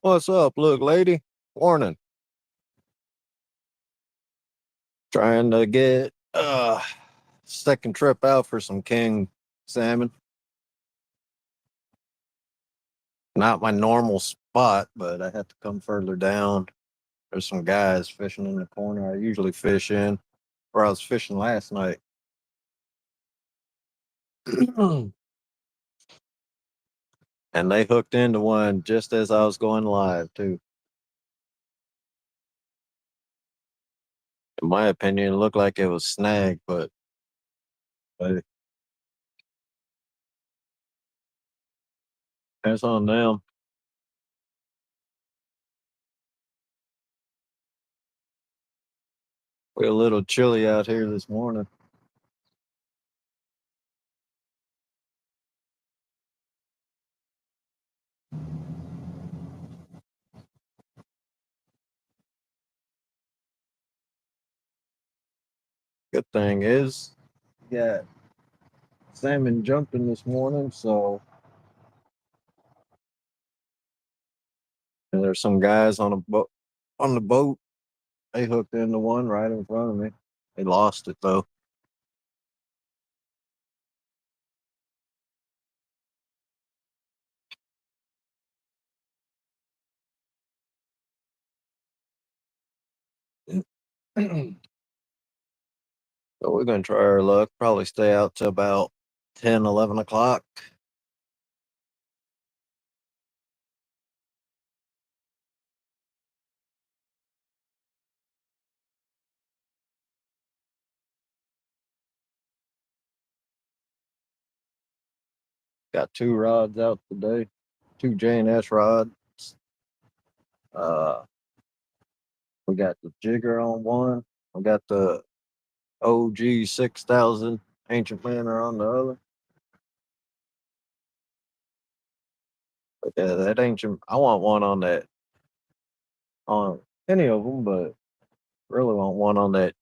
What's up, look, lady? Morning. Trying to get second trip out for some king salmon. Not my normal spot, but I had to come further down. There's some guys fishing in the corner I usually fish in, where I was fishing last night. And they hooked into one just as I was going live, too. In my opinion, it looked like it was snagged, but that's on them. We're a little chilly out here this morning. Good thing is, yeah, salmon jumping this morning, so and there's some guys on a boat on the boat. They hooked into one right in front of me. They lost it though. So we're gonna try our luck. Probably stay out till about 10, 11 o'clock. Got two rods out today, two J&S rods. Uh, we got the jigger on one. We got the OG 6000 Ancient Manor on the other. But yeah, that ancient. I want one on that on any of them, but really want one on that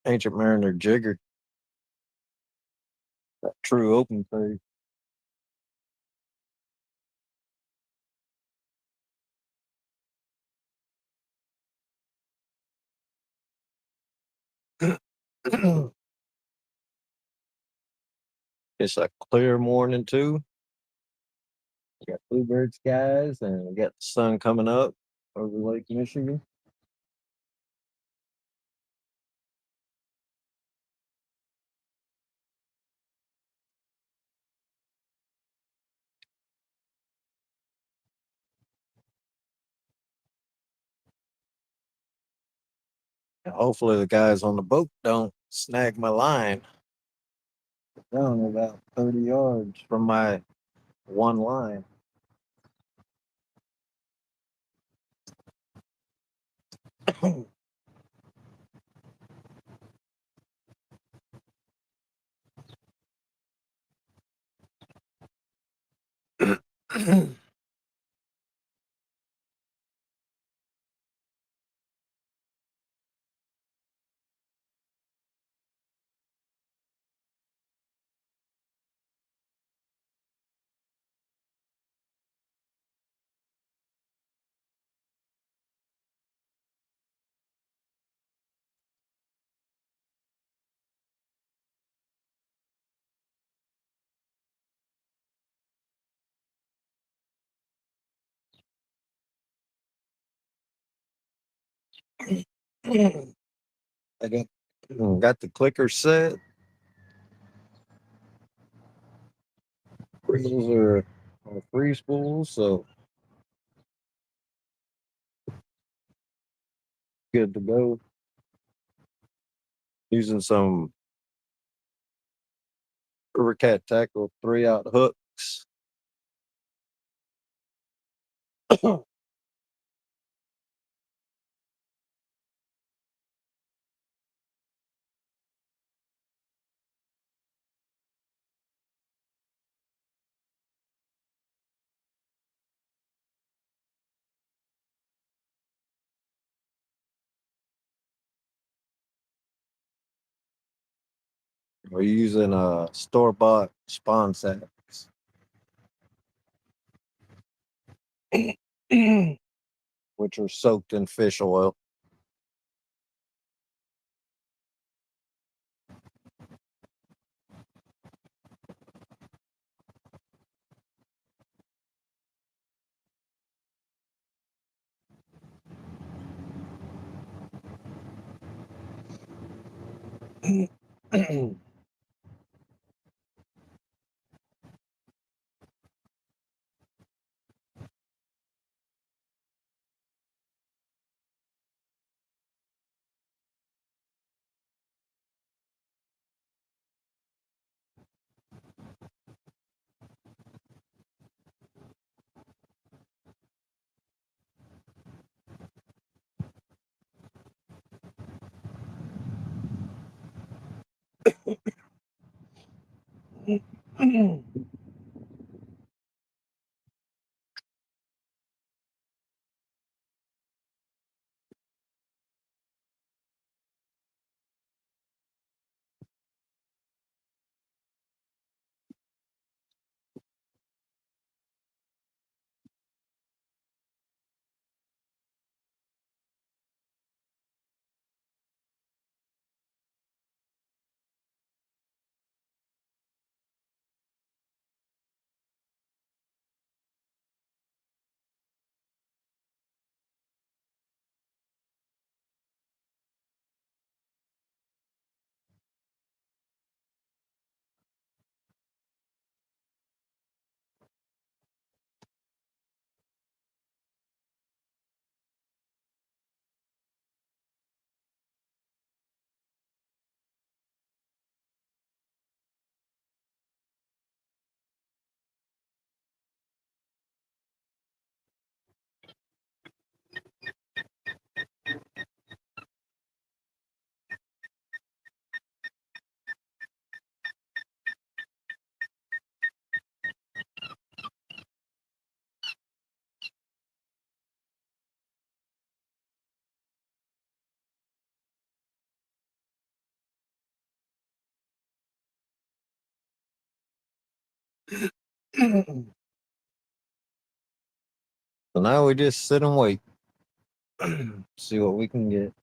Ancient Mariner jigger. That true open face. It's a clear morning too. We got bluebird skies and we got the sun coming up over Lake Michigan. And hopefully the guys on the boat don't snag my line. Down about 30 yards from my one line. I got the clicker set. Reels are on free spools, so good to go. Using some River Cat Tackle 3-aught hooks. We're using store-bought spawn sacks, which are soaked in fish oil. So now we just sit and wait, see what we can get.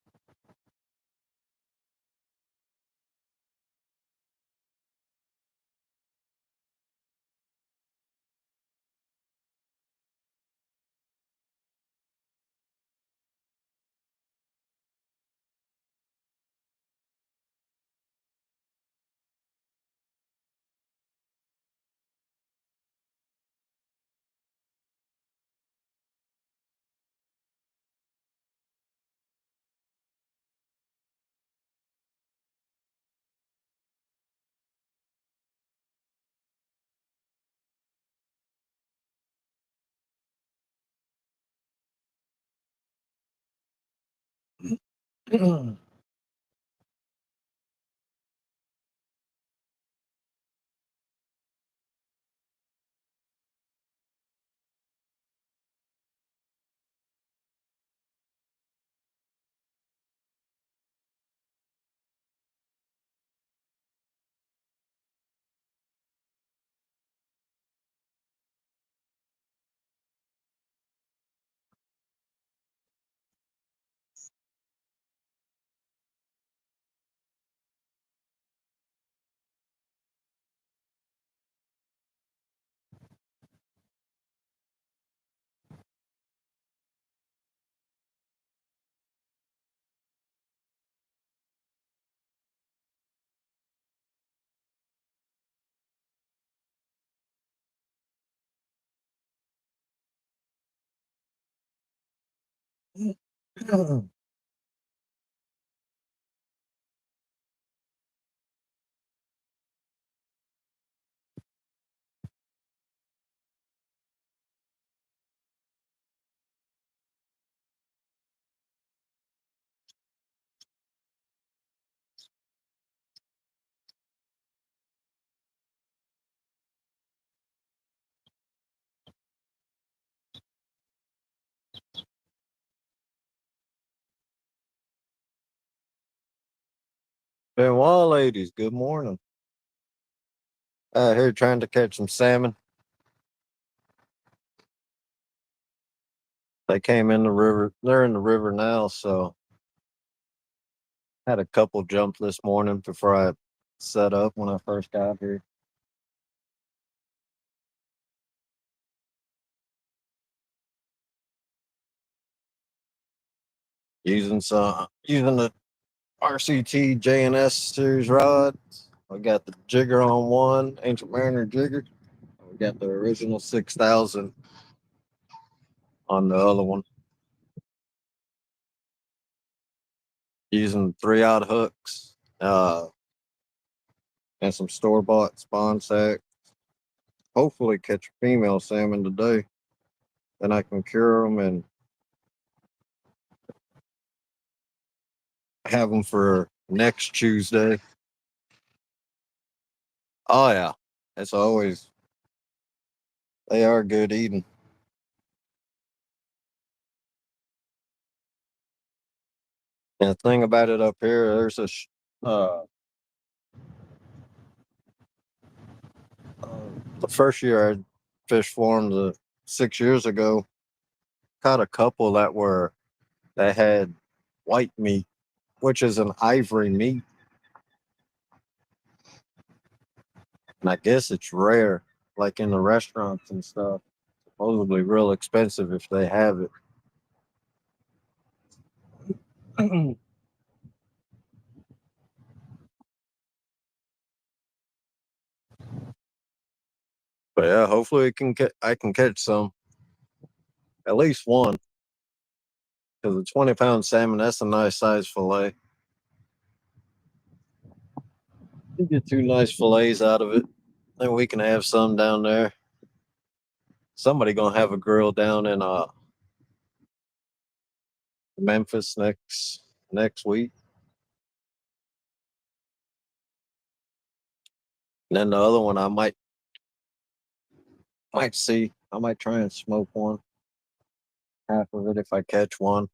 Benoit ladies, good morning. Out here trying to catch some salmon. They came in the river. They're in the river now, so had a couple jump this morning before I set up when I first got here. Using the RCT JNS series rod. I got the jigger on one, Ancient Mariner jigger. We got the original 6,000 on the other one. Using 3-aught hooks and some store bought spawn sack. Hopefully catch a female salmon today. Then I can cure them and have them for next Tuesday. Oh yeah, it's always they are good eating. And the thing about it up here, uh, uh, the first year I fished for them, 6 years ago, caught a couple that had white meat, which is an ivory meat, and I guess it's rare, like in the restaurants and stuff. Supposedly real expensive if they have it. But yeah, hopefully I can catch some, at least one, because a 20-pound salmon, that's a nice size fillet. You get two nice fillets out of it. Then we can have some down there. Somebody gonna have a grill down in Memphis next week. And then the other one I might see. I might try and smoke one, half of it if I catch one.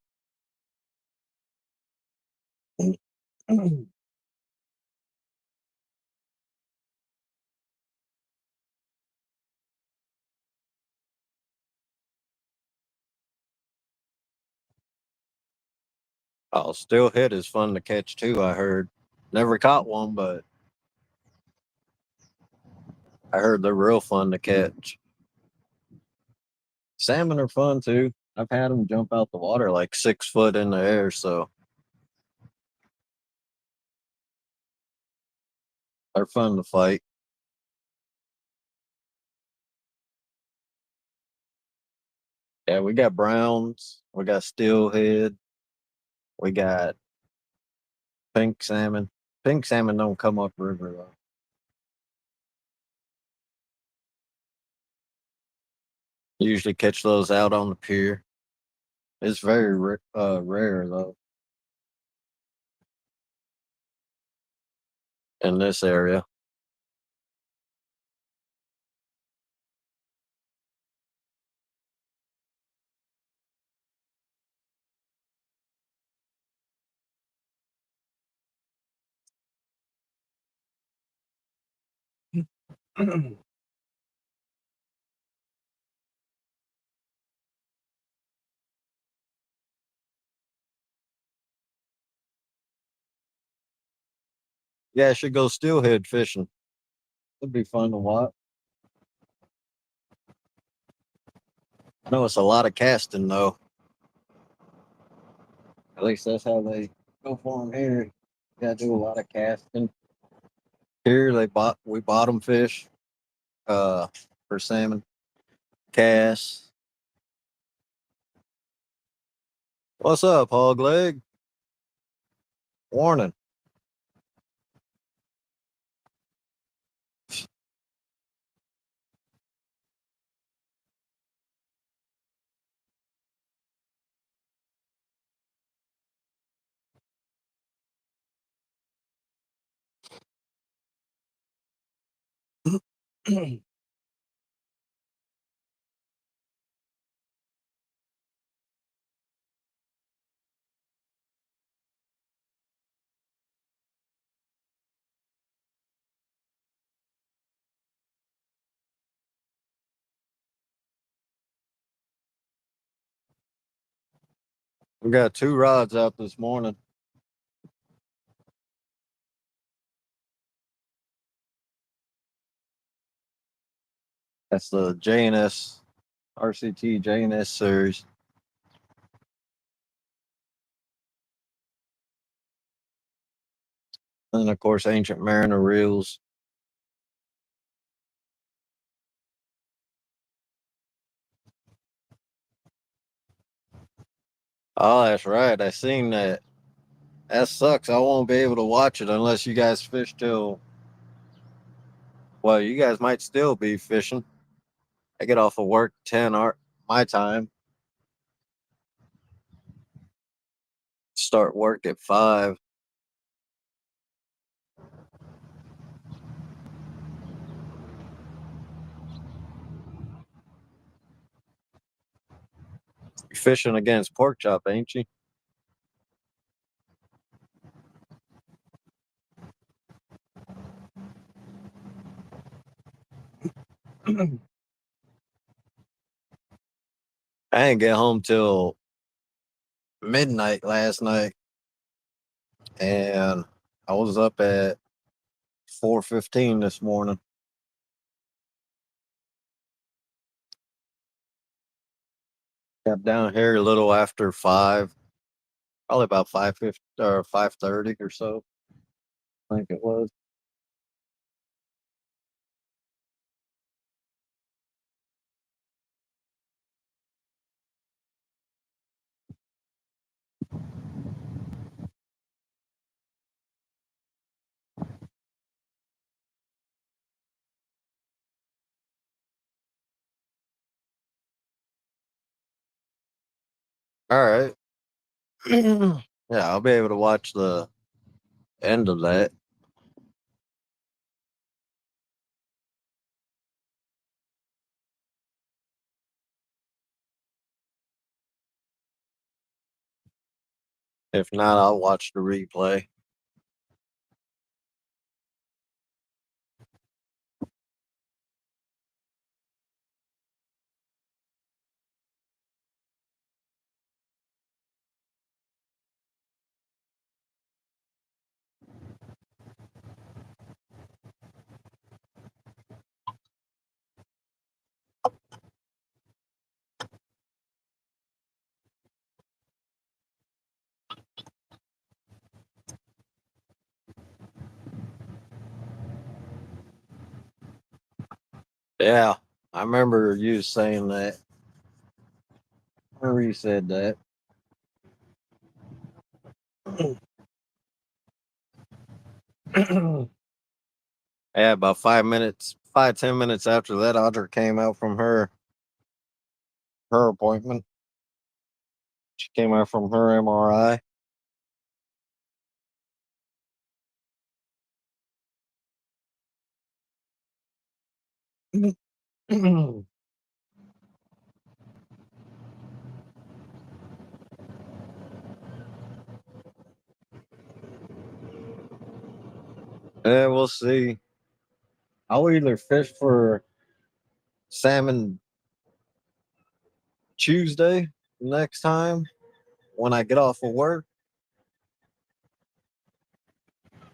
Oh, steelhead is fun to catch too. I heard. Never caught one, but I heard they're real fun to catch. Salmon are fun too. I've had them jump out the water like 6 foot in the air, so they're fun to fight. Yeah, we got browns, we got steelhead, we got pink salmon. Pink salmon don't come up river though. Usually catch those out on the pier. It's very rare though in this area. Yeah, I should go steelhead fishing. It'd be fun to watch. I know it's a lot of casting though. At least that's how they go for them here. You gotta do a lot of casting. Here we bottom fish uh for salmon, cass. What's up, hog leg? Warning. We got 2 rods out this morning. That's the JNS RCT JNS series. And of course Ancient Mariner reels. Oh, that's right. I seen that. That sucks. I won't be able to watch it unless you guys fish till, well, you guys might still be fishing. I get off of work 10 my time. Start work at 5. You're fishing against pork chop, ain't you? I didn't get home till midnight last night, and I was up at 4:15 this morning. Got down here a little after 5, probably about 5:50 or 5:30 or so. I think it was. All right. Yeah, I'll be able to watch the end of that. If not, I'll watch the replay. Yeah, I remember you saying that. I remember you said that. Yeah, about 5 minutes, 5, 10 minutes after that, Audra came out from her appointment. She came out from her MRI. Yeah, we'll see. I'll either fish for salmon Tuesday next time when I get off of work,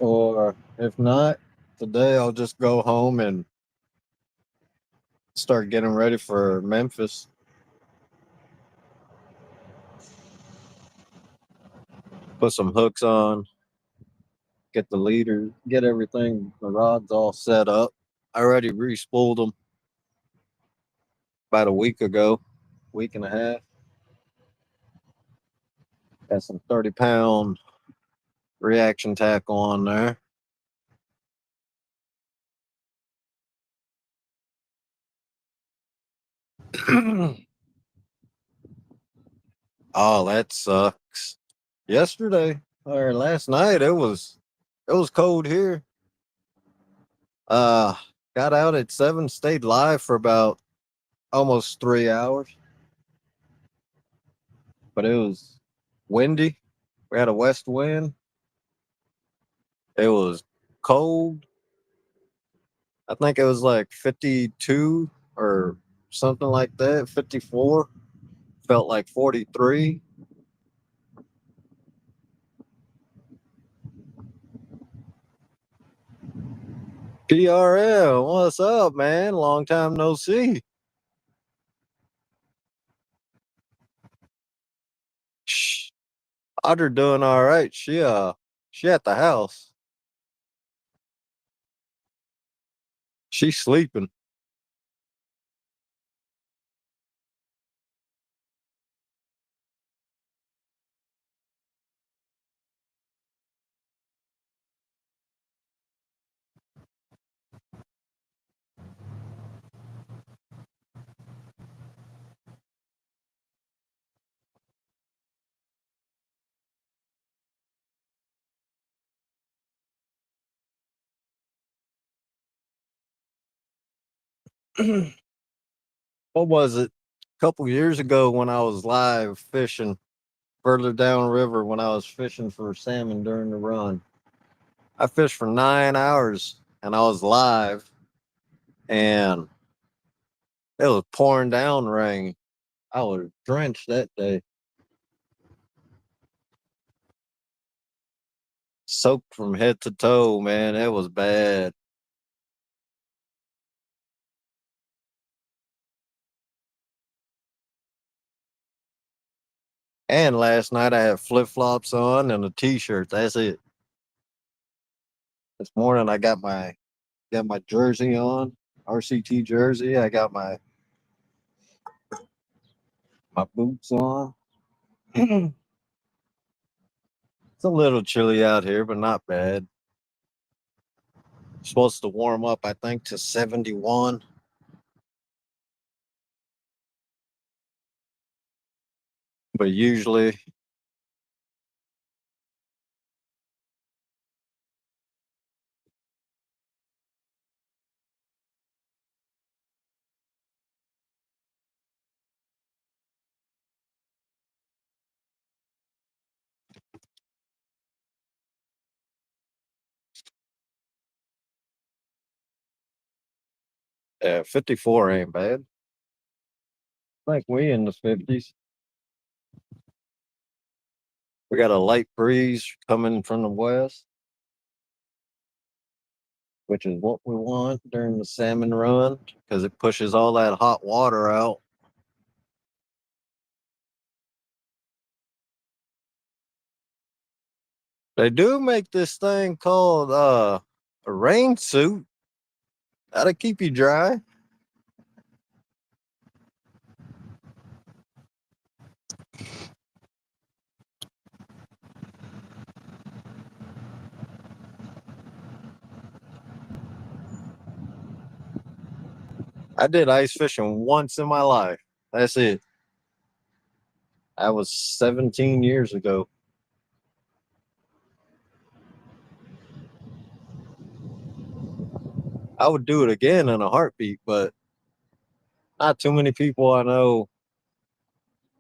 or if not, today I'll just go home and start getting ready for Memphis. Put some hooks on, get the leader, get everything, the rods all set up. I already re-spooled them about a week ago, week and a half. Got some 30-pound reaction tackle on there. Oh, that sucks. Yesterday or last night it was cold here. Uh got out at 7, stayed live for about almost 3 hours, but it was windy. We had a west wind. It was cold. I think it was like 52 or something like that, 54. Felt like 43. PRL, what's up, man? Long time no see. Shh, Audrey doing all right. She at the house. She's sleeping. What was it? A couple years ago when I was live fishing further downriver when I was fishing for salmon during the run. I fished for 9 hours and I was live and it was pouring down rain. I was drenched that day, soaked from head to toe, man. It was bad. And last night I had flip flops on and a t-shirt. That's it. This morning I got my jersey on, RCT jersey. I got my boots on. It's a little chilly out here, but not bad. Supposed to warm up, I think, to 71, but usually 54 ain't bad. I think we in the 50s. We got a light breeze coming from the west, which is what we want during the salmon run because it pushes all that hot water out. They do make this thing called a rain suit. That'll keep you dry. I did ice fishing once in my life. That's it. That was 17 years ago. I would do it again in a heartbeat, but not too many people I know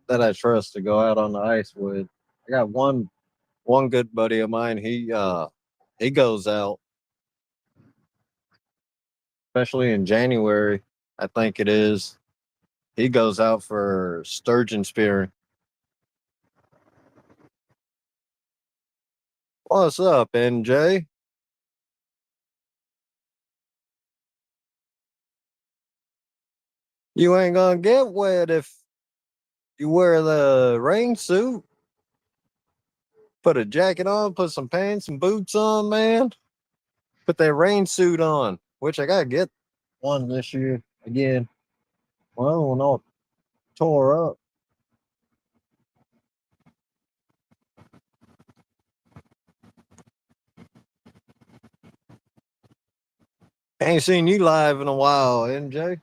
that I trust to go out on the ice with. I got one good buddy of mine. He goes out, especially in January. I think it is. He goes out for sturgeon spearing. What's up, NJ? You ain't gonna get wet if you wear the rain suit. Put a jacket on, put some pants and boots on, man. Put that rain suit on, which I gotta get one this year again. Well, when all tore up. Ain't seen you live in a while, NJ.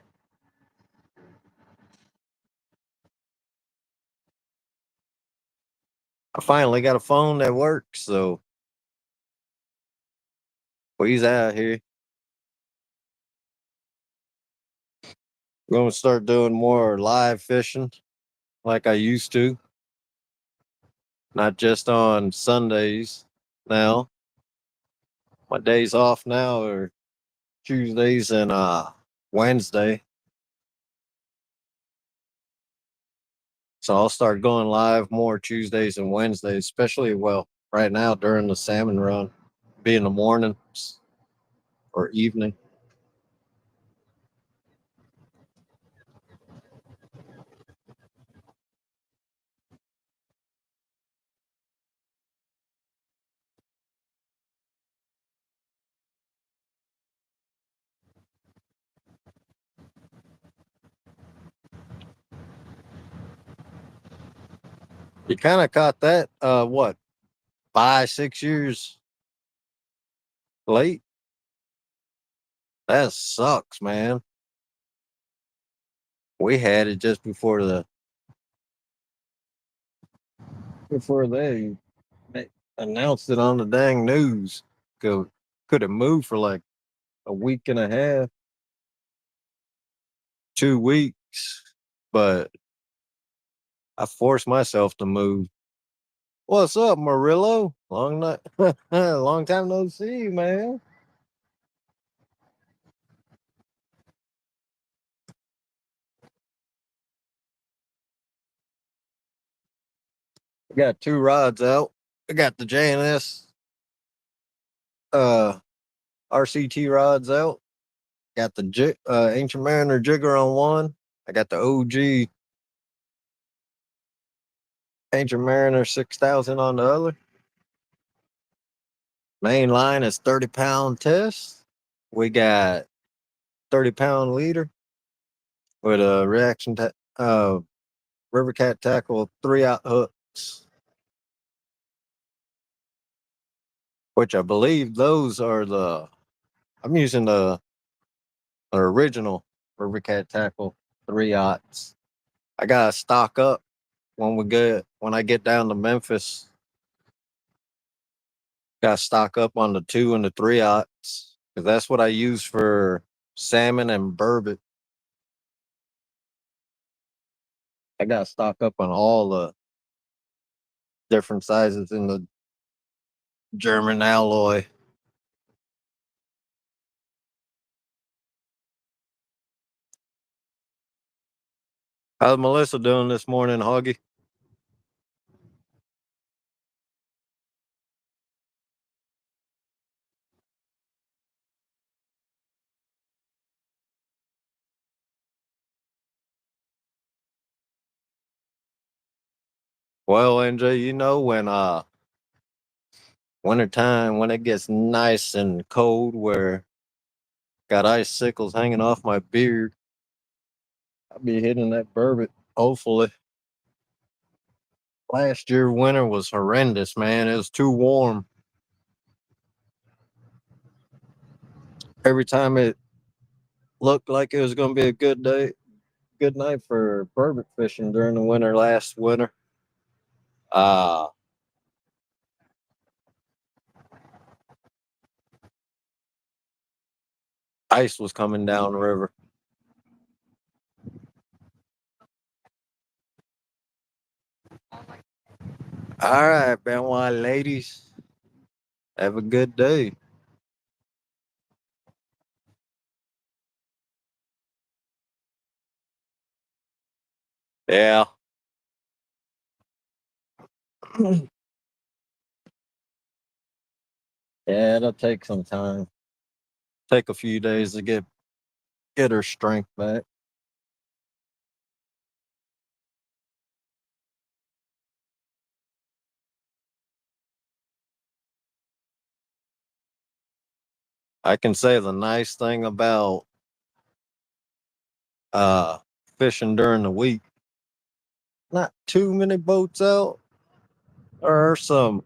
I finally got a phone that works, so we's out here. We're gonna start doing more live fishing like I used to, not just on Sundays now. My days off now are Tuesdays and Wednesday. So I'll start going live more Tuesdays and Wednesdays, especially right now during the salmon run, be in the mornings or evening. You kind of caught that, what, 5, 6 years late? That sucks, man. We had it just before they announced it on the dang news. Could have moved for like a week and a half, 2 weeks, but I forced myself to move. What's up, Murillo? Long night, long time no see, man. I got two rods out. I got the JNS uh RCT rods out. Got the Ancient Mariner jigger on one. I got the OG Ancient Mariner 6000 on the other. Main line is 30-pound test. We got 30-pound leader with a river cat tackle 3-out hooks, which I believe those are I'm using the original river cat tackle 3-aughts. I gotta stock up when I get down to Memphis. Gotta stock up on the 2 and the 3-aughts because that's what I use for salmon and burbot. I gotta stock up on all the different sizes in the German alloy. How's Melissa doing this morning, Hoggy? Well, NJ, when wintertime when it gets nice and cold where got icicles hanging off my beard, I'll be hitting that burbot. Hopefully. Last year winter was horrendous, man. It was too warm. Every time Looked like it was going to be a good day, good night for burbot fishing during the winter last winter. Uh, Ice was coming down the river. All right, Benoit ladies, have a good day. Yeah. Yeah, it'll take some time. Take a few days to get her strength back. I can say the nice thing about uh fishing during the week, not too many boats out. There are some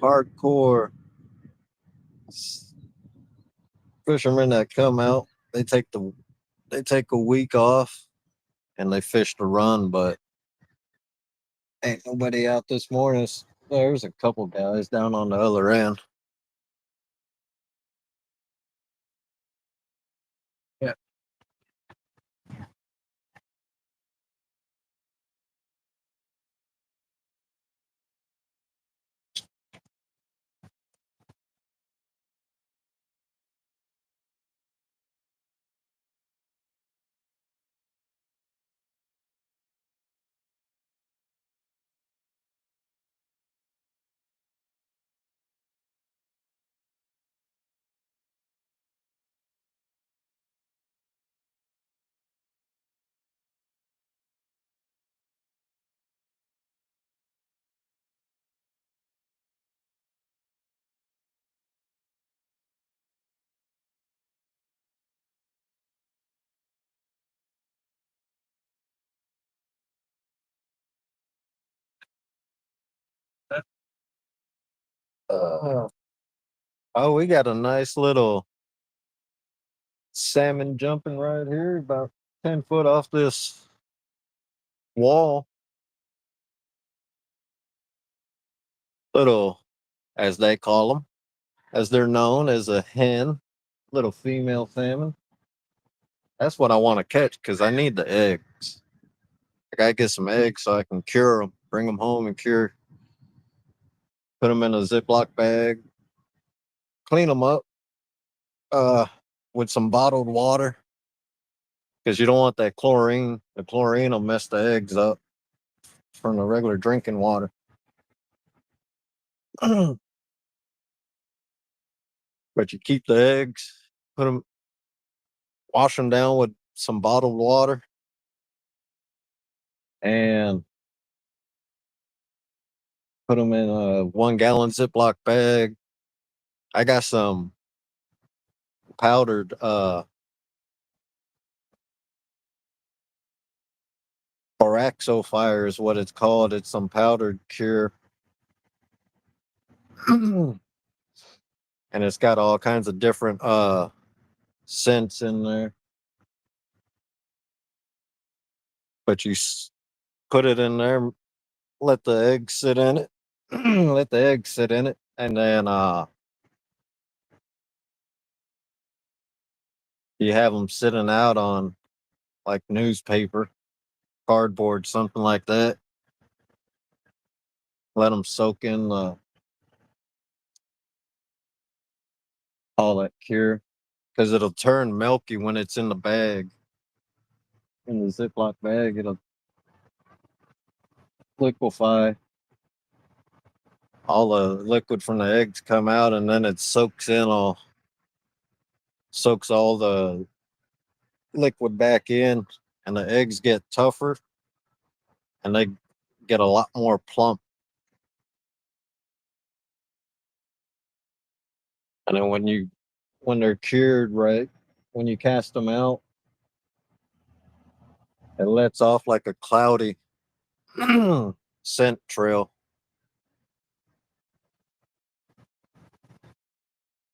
hardcore fishermen that come out. They take a week off and they fish the run, but ain't nobody out this morning. There's a couple guys down on the other end. Yeah. Uh, oh, we got a nice little salmon jumping right here, about 10 foot off this wall. Little, as they call them, as they're known as a hen, little female salmon. That's what I want to catch because I need the eggs. I gotta get some eggs so I can cure them, bring them home and cure. Put them in a Ziploc bag, clean them up uh, with some bottled water because you don't want that chlorine. The chlorine will mess the eggs up from the regular drinking water. But you keep the eggs, put them, wash them down with some bottled water, and put them in a 1 gallon Ziploc bag. I got some powdered Oraxo fire is what it's called. It's some powdered cure. And it's got all kinds of different scents in there. But put it in there, let the egg sit in it. Let the egg sit in it, and then you have them sitting out on like newspaper, cardboard, something like that. Let them soak in all that cure because it'll turn milky when it's in the bag. In the Ziploc bag, it'll liquefy. All the liquid from the eggs come out, and then it soaks all the liquid back in, and the eggs get tougher, and they get a lot more plump. And then when they're cured right, when you cast them out, it lets off like a cloudy scent trail.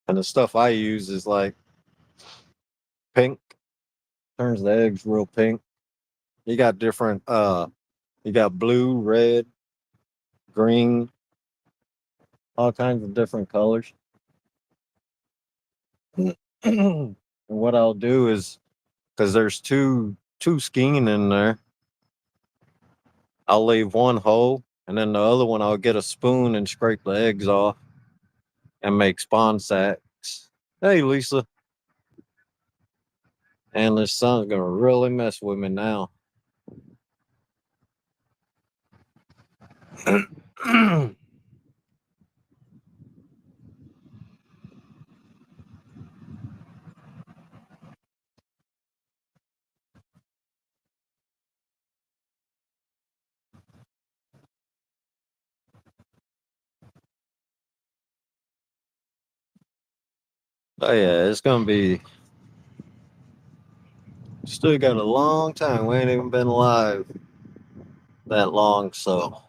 And the stuff I use is like pink Turns the eggs real pink. You got different you got blue, red, green, all kinds of different colors. And what I'll do is because there's two skein in there, I'll leave one whole and then the other one I'll get a spoon and scrape the eggs off and make spawn sacks. Hey Lisa, and this sun's gonna really mess with me now. Oh yeah, it's gonna be still got a long time. We ain't even been live that long, so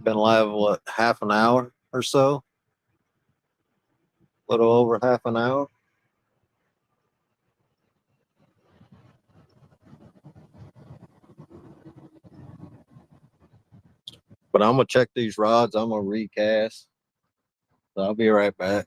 been live what half an hour or so, a little over half an hour. But I'm gonna check these rods. I'm gonna recast. So I'll be right back.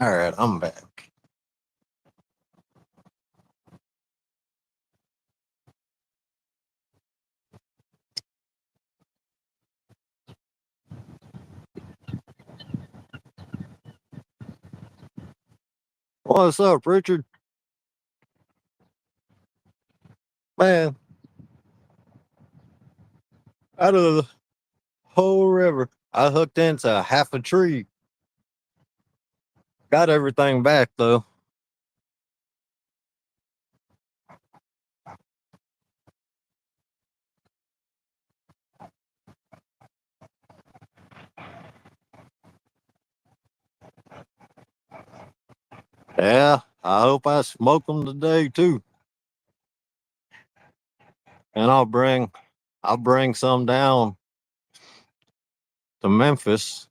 All right, I'm back. What's up, Richard? Man, out of the whole river, I hooked into half a tree. Got everything back though. Yeah, I hope I smoke them today too. And I'll bring some down to Memphis.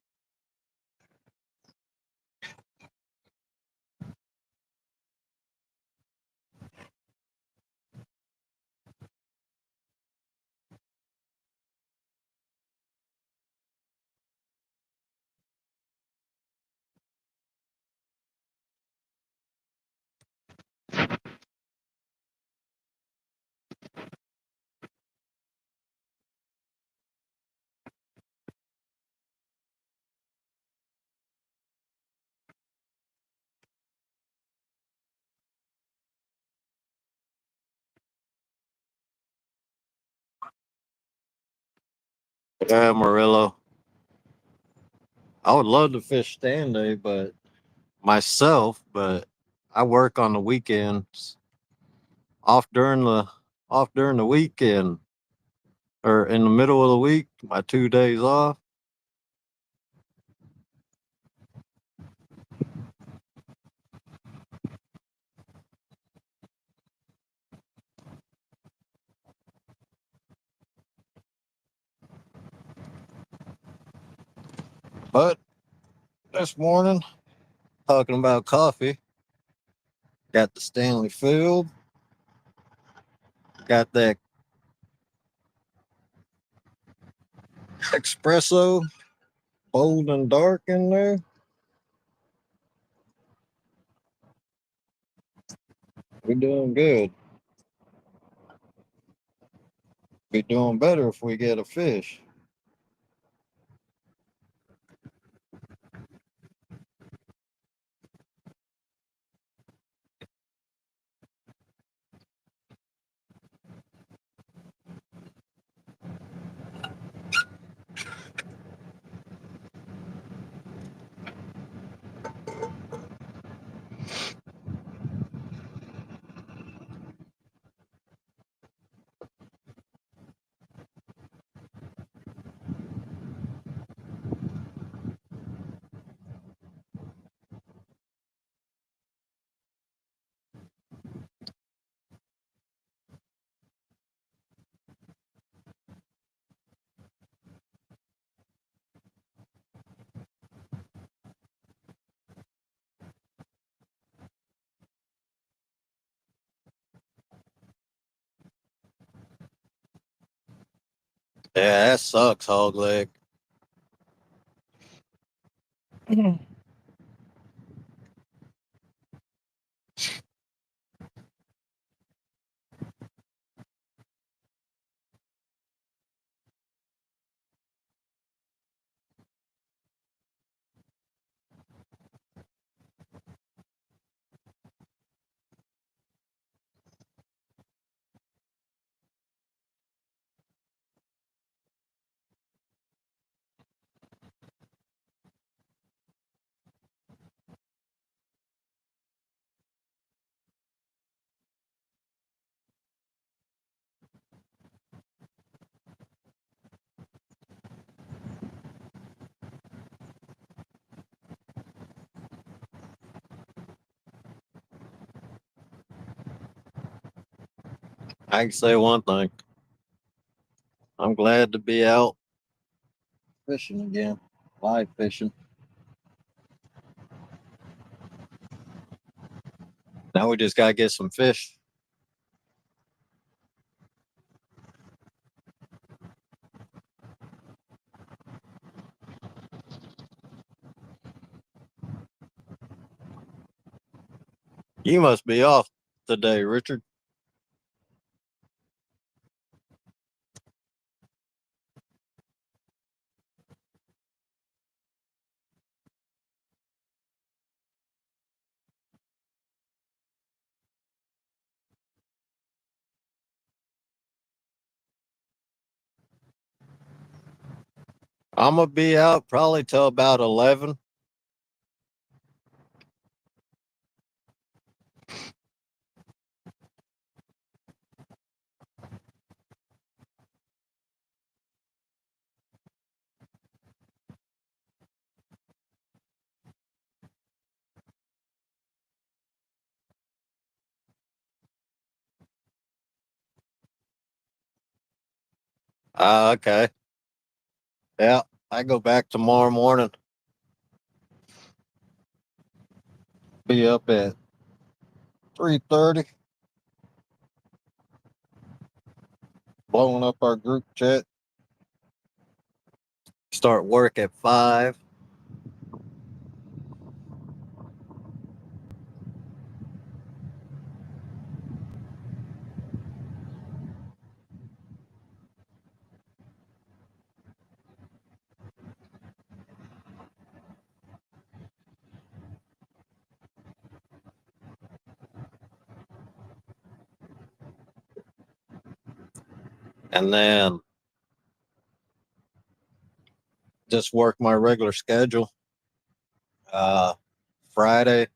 Yeah, Murillo. I would love to fish stand day, but I work on the weekends, off during the off during the weekend or in the middle of the week, my 2 days off. But this morning, talking about coffee, got the Stanley Field, got that espresso, bold and dark in there. We're doing good. Be doing better if we get a fish. Yeah, that sucks, hog leg. I can say one thing. I'm glad to be out fishing again, live fishing. Now we just gotta get some fish. You must be off today, Richard. I'm gonna be out probably till about 11. Okay. Yeah, I go back tomorrow morning. Be up at 3:30, blowing up our group chat. Start work at 5. And then just work my regular schedule. Uh, Friday,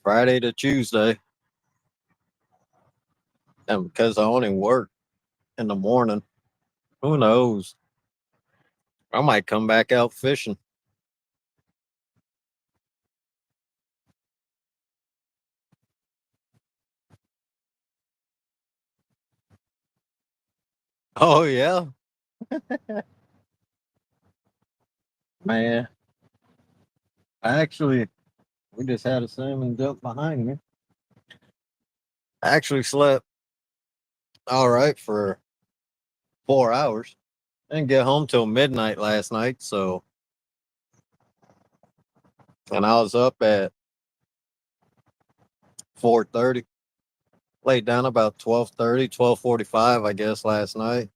Friday to Tuesday, and because I only work in the morning, who knows? I might come back out fishing. Oh yeah, man. Actually, we just had a salmon jump behind me. I actually slept all right for 4 hours. Didn't get home till midnight last night. So, and I was up at 4:30. Laid down about 12:30, 12:45, I guess, last night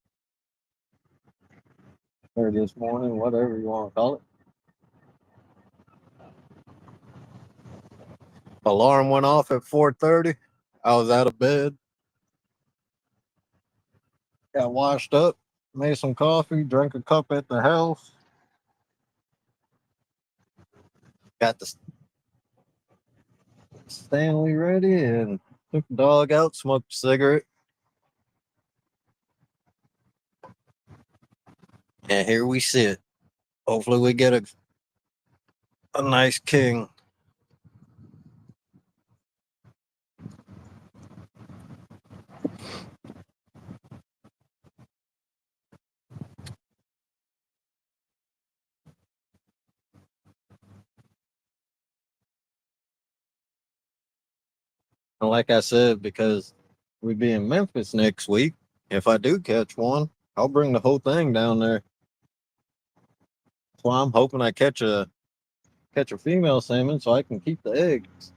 or this morning, whatever you want to call it. Alarm went off at 4:30. I was out of bed, got washed up, made some coffee, drank a cup at the house, got the Stanley ready, and took the dog out, smoked a cigarette, and here we sit. Hopefully, we get a nice king. And like I said, because we be in Memphis next week, if I do catch one, I'll bring the whole thing down there. So I'm hoping I catch a female salmon so I can keep the eggs.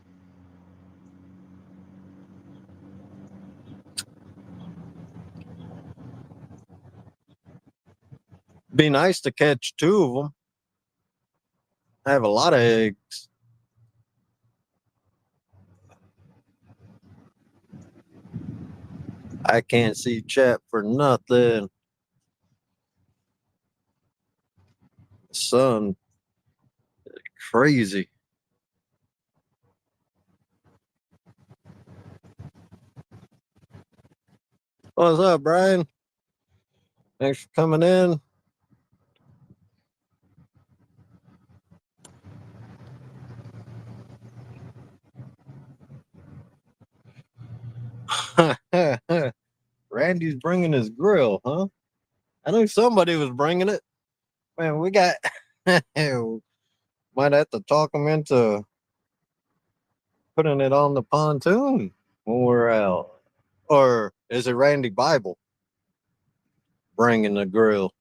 Be nice to catch two of them. I have a lot of eggs. I can't see chat for nothing. Son, crazy. What's up, Brian? Thanks for coming in. Randy's bringing his grill, huh? I knew somebody was bringing it. Man, we got. Might have to talk him into putting it on the pontoon when we're out. Or is it Randy Bible bringing the grill?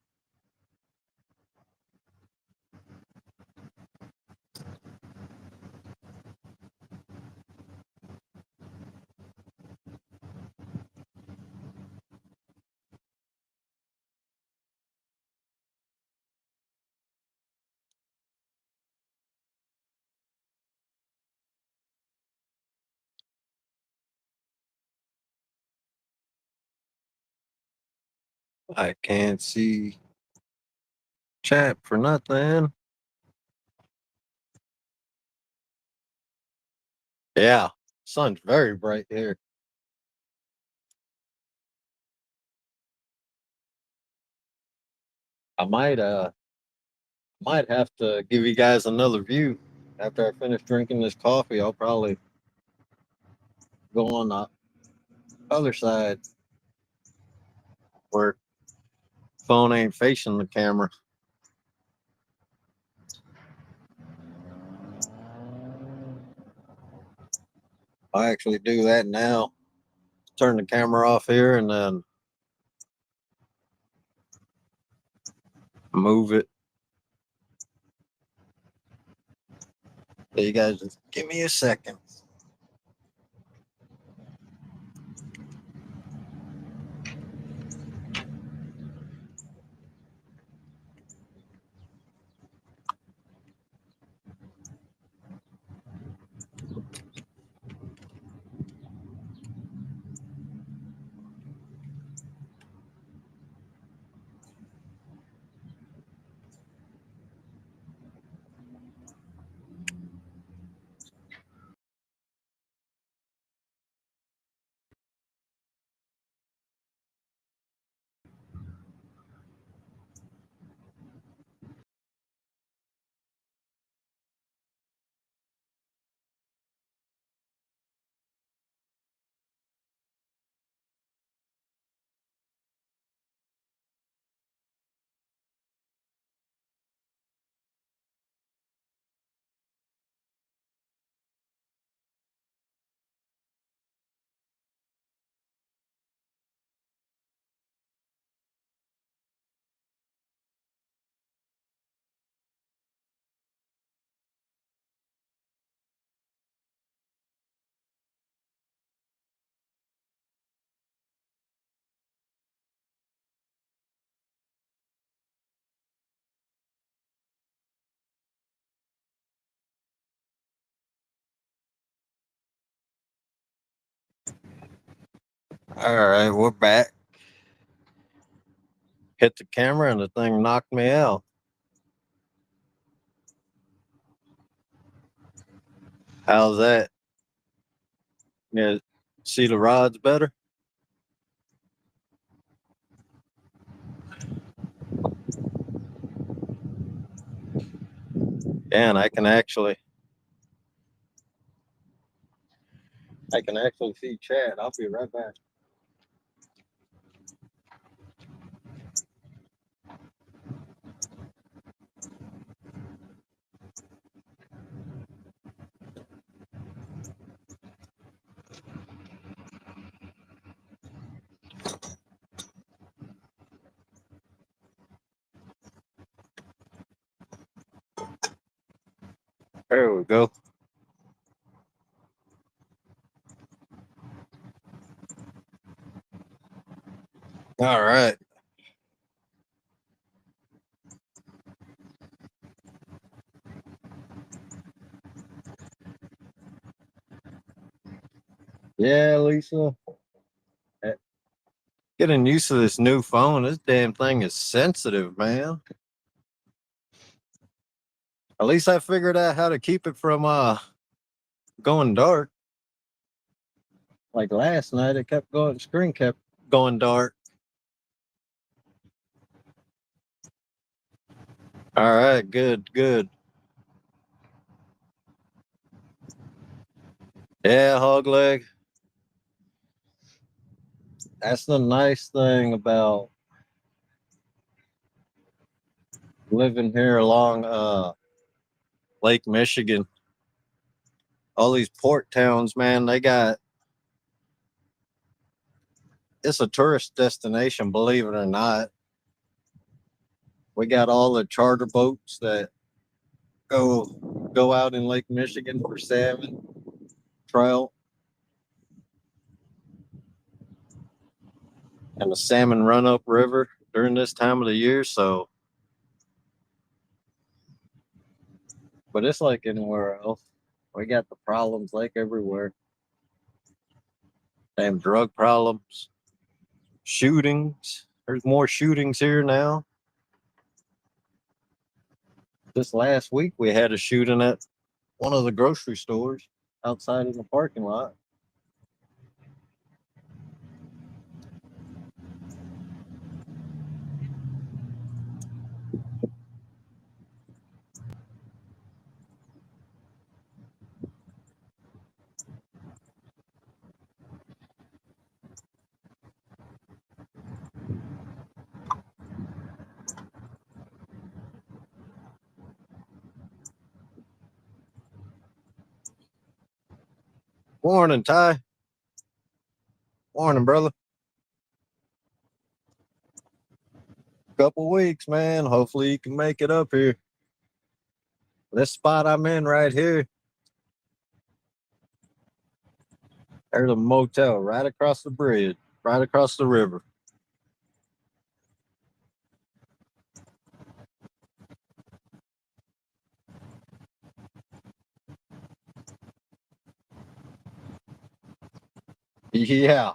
I can't see chat for nothing. Yeah, sun's very bright here. I might have to give you guys another view after I finish drinking this coffee. I'll probably go on the other side where phone ain't facing the camera. I actually do that now. Turn the camera off here and then move it. So you guys just give me a second. All right, we're back. Hit the camera and the thing knocked me out. How's that? Yeah, see the rods better? Yeah, and I can actually see Chad. I'll be right back. There we go. All right. Yeah, Lisa. eh, Getting used to this new phone. This damn thing is sensitive, man. At least I figured out how to keep it from going dark. Like last night, it kept going. Screen kept going dark. All right, good, good. Yeah, hog leg. That's the nice thing about living here along Lake Michigan. All these port towns, man, they got it's a tourist destination, believe it or not. We got all the charter boats that go go out in Lake Michigan for salmon, trout, and the salmon run up river during this time of the year. So, but it's like anywhere else. We got the problems like everywhere. Damn drug problems, shootings. There's more shootings here now. This last week we had a shooting at one of the grocery stores outside in the parking lot. Morning, Ty. Morning, brother. Couple weeks, man. Hopefully you can make it up here. This spot I'm in right here, there's a motel right across the bridge, right across the river. Yeah.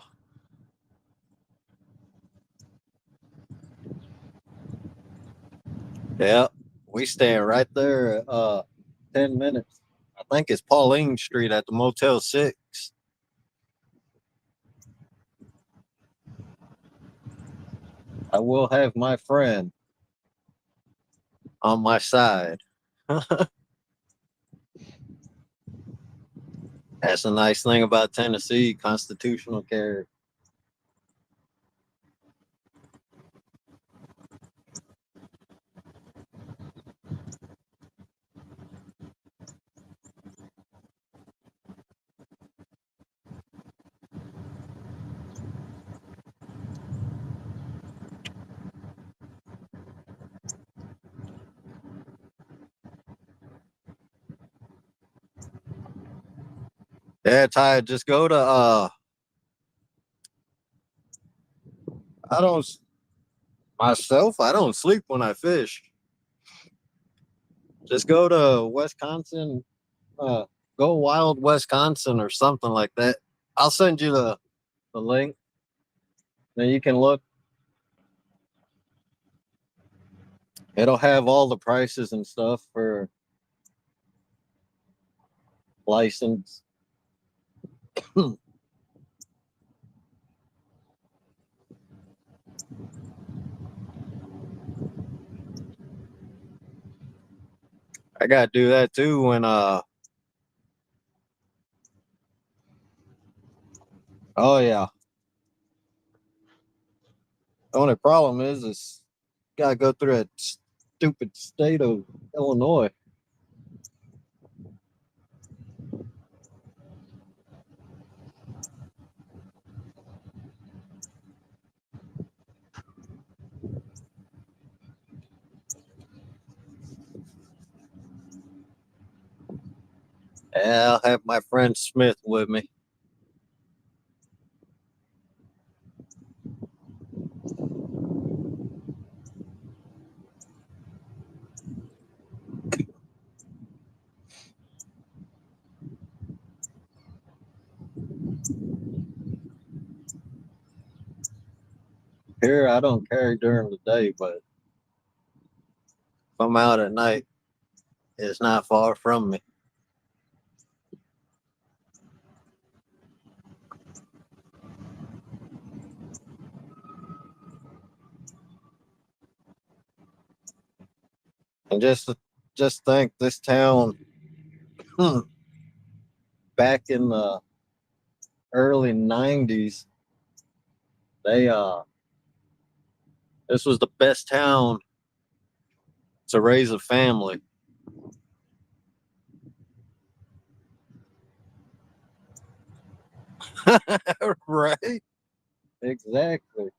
Yeah. We staying right there 10 minutes. I think it's Pauline Street at the Motel 6. I will have my friend on my side. That's a nice thing about Tennessee, constitutional carry. Yeah, Ty, just go to I don't myself, I don't sleep when I fish. Just go to Wisconsin, uh go wild Wisconsin or something like that. I'll send you the link. Then you can look. It'll have all the prices and stuff for license. I gotta do that too when oh yeah. The only problem is gotta go through that stupid state of Illinois. Yeah, I'll have my friend Smith with me. Here I don't carry during the day, but if I'm out at night, it's not far from me. And just think this town back in the early 90s, They this was the best town to raise a family. Right? Exactly.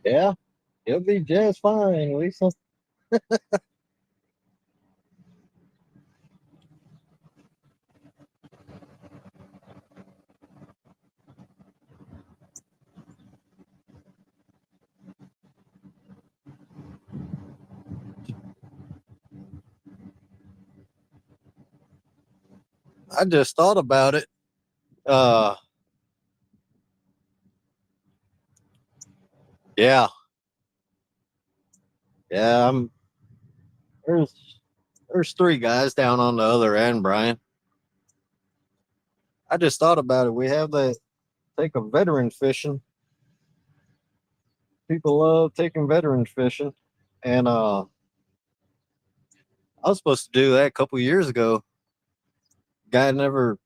Yeah, you'll be just fine, Lisa. I just thought about it. Uh, yeah, yeah. There's there's three guys down on the other end, Brian. I just thought about it. We have that take a veteran fishing. People love taking veteran fishing, and I was supposed to do that a couple years ago. Guy never.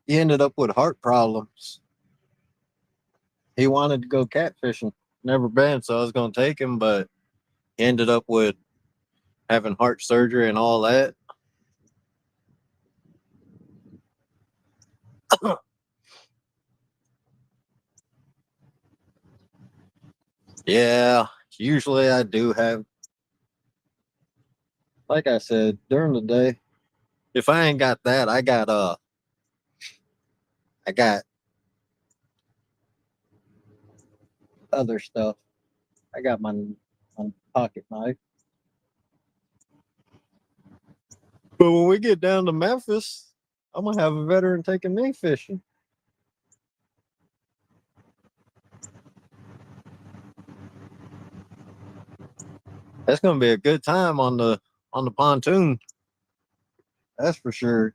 He ended up with heart problems. He wanted to go catfishing. Never been, so I was going to take him, but he ended up with having heart surgery and all that. Yeah, usually I do have, like I said, during the day. If I ain't got that, I got other stuff. I got my pocket knife. But when we get down to Memphis, I'm gonna have a veteran taking me fishing. That's gonna be a good time on the pontoon. That's for sure.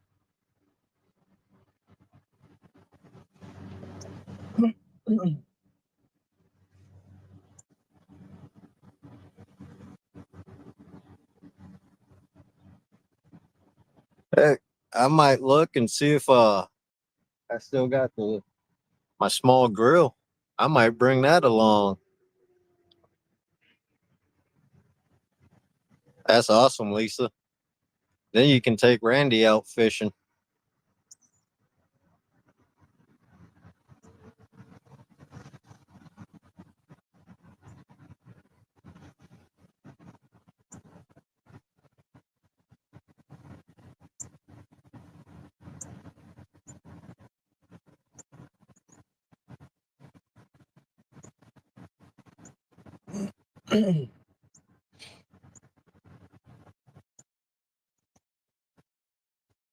Heck, I might look and see if I still got the my small grill. I might bring that along. That's awesome, Lisa. Then you can take Randy out fishing.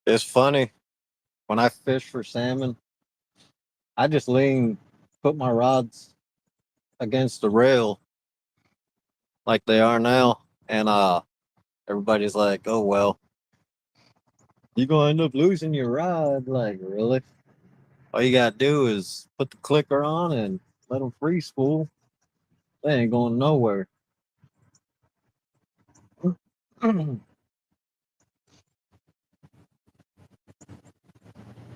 It's funny when I fish for salmon, I just put my rods against the rail like they are now, and everybody's like, "Oh well, you're gonna end up losing your rod." Like, really? All you gotta do is put the clicker on and let them free spool. They ain't going nowhere.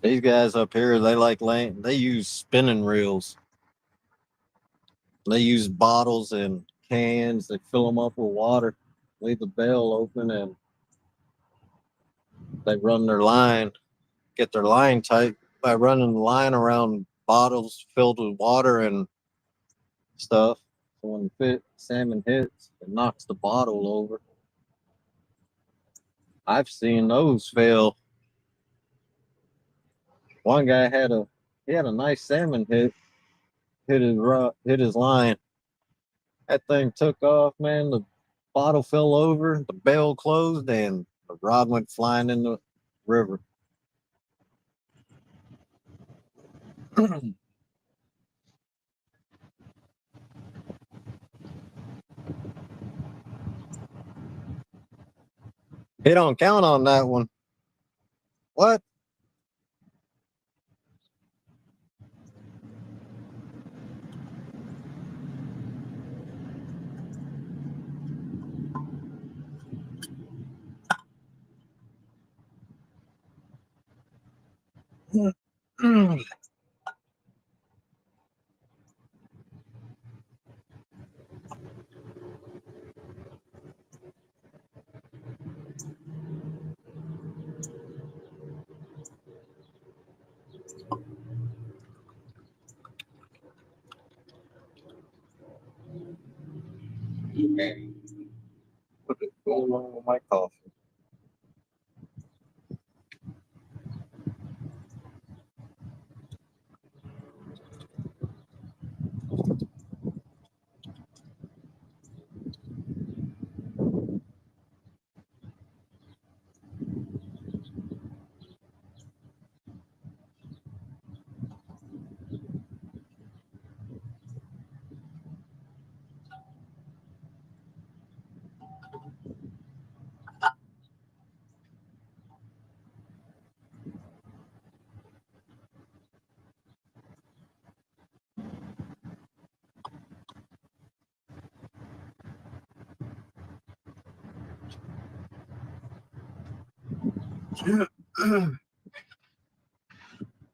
These guys up here, they like laying. They use spinning reels. They use bottles and cans. They fill them up with water, leave the bell open, and they run their line. Get their line tight by running the line around bottles filled with water and stuff. So when the salmon hits, it knocks the bottle over. I've seen those fail. One guy had a nice salmon hit his line. That thing took off, man. The bottle fell over, the bell closed, and the rod went flying in the river. He don't count on that one. What? What is going on with my coffee?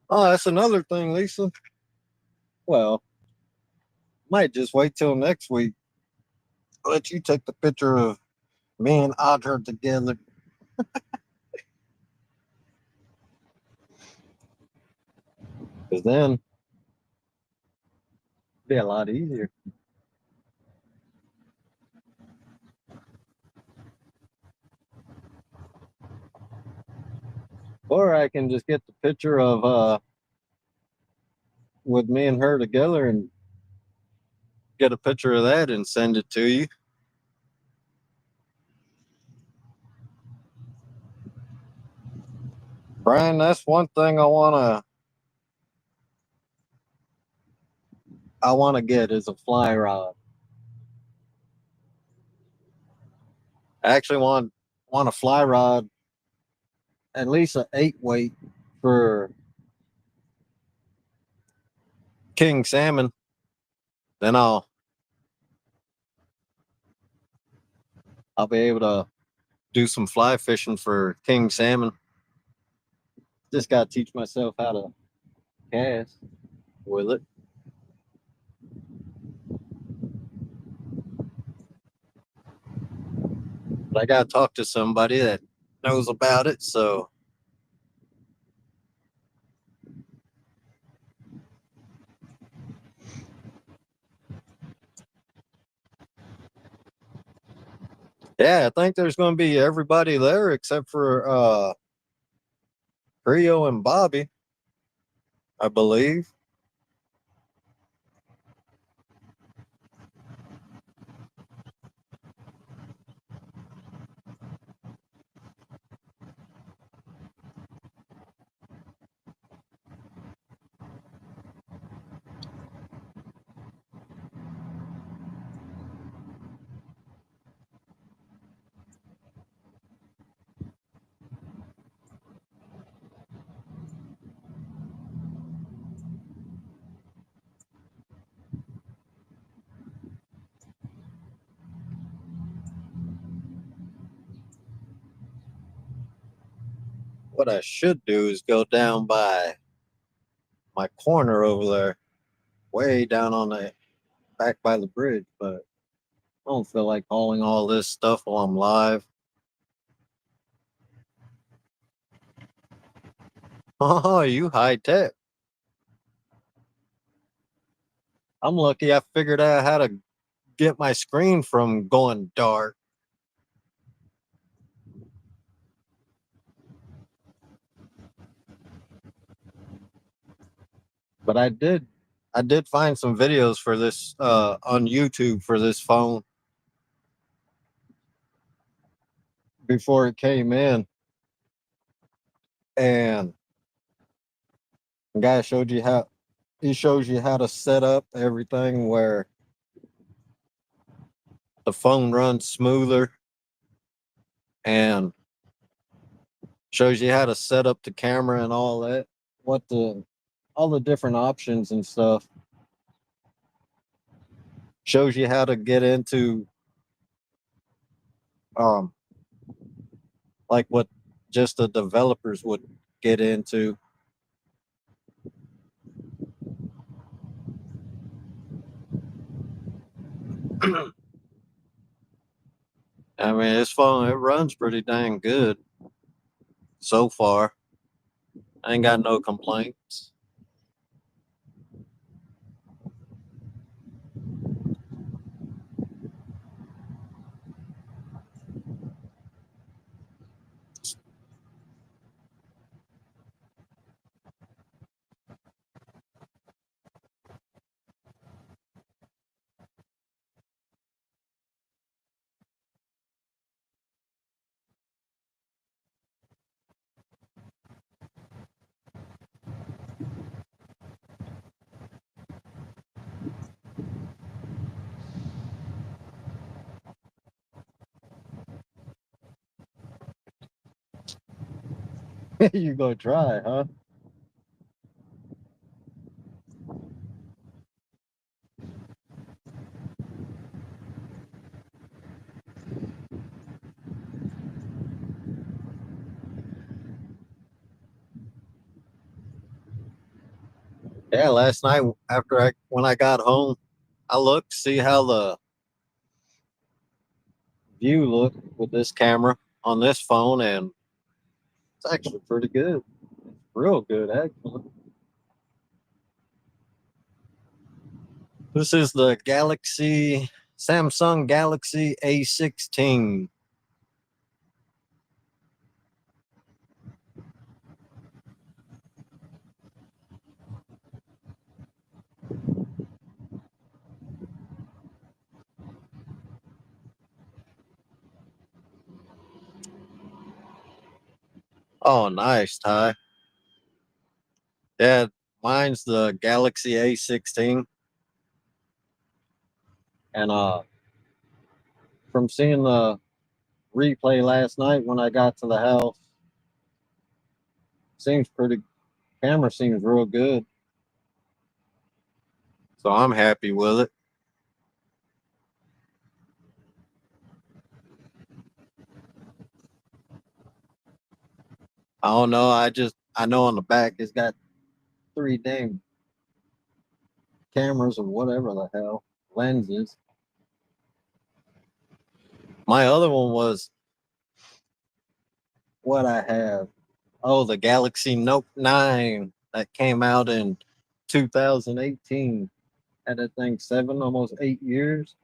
Oh, that's another thing, Lisa. Well, might just wait till next week. Let you take the picture of me and Audra together. Because then it'd be a lot easier. Or I can just get the picture of with me and her together and get a picture of that and send it to you. Brian, that's one thing I wanna get is a fly rod. I actually want a fly rod, at least an 8 weight for king salmon. Then I'll be able to do some fly fishing for king salmon. Just gotta teach myself how to cast with it. But I gotta talk to somebody that knows about it. So yeah, I think there's gonna be everybody there except for Rio and Bobby, I believe. What I should do is go down by my corner over there, way down on the back by the bridge, but I don't feel like hauling all this stuff while I'm live. Oh, you high tech. I'm lucky I figured out how to get my screen from going dark. But I did find some videos for this on YouTube for this phone before it came in, and the guy showed you how he shows you how to set up everything where the phone runs smoother and Shows you how to set up the camera and all that. What the all the different options and stuff. Shows you how to get into um like what just the developers would get into. I mean, it's fun. It runs pretty dang good so far. I ain't got no complaints. You gonna try, huh? Yeah, last night after I when I got home, I looked to see how the view looked with this camera on this phone, and it's actually pretty good. Real good, actually. This is the Samsung Galaxy A16. Oh, nice, Ty. Yeah, mine's the Galaxy A16, and from seeing the replay last night when I got to the house, seems pretty. Camera seems real good, so I'm happy with it. I don't know. I know on the back it's got three dang cameras or whatever the hell lenses. My other one was what I have. Oh, the Galaxy Note 9 that came out in 2018. Had that thing 7, almost 8 years.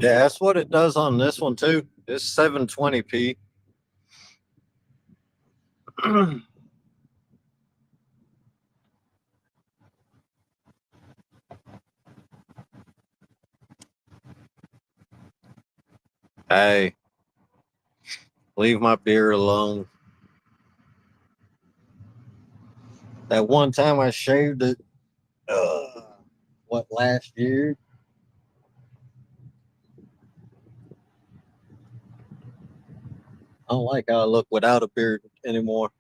Yeah, that's what it does on this one too. It's 720p. Hey, leave my beer alone. That one time I shaved it, uh, what, last year? I don't like how I look without a beard anymore.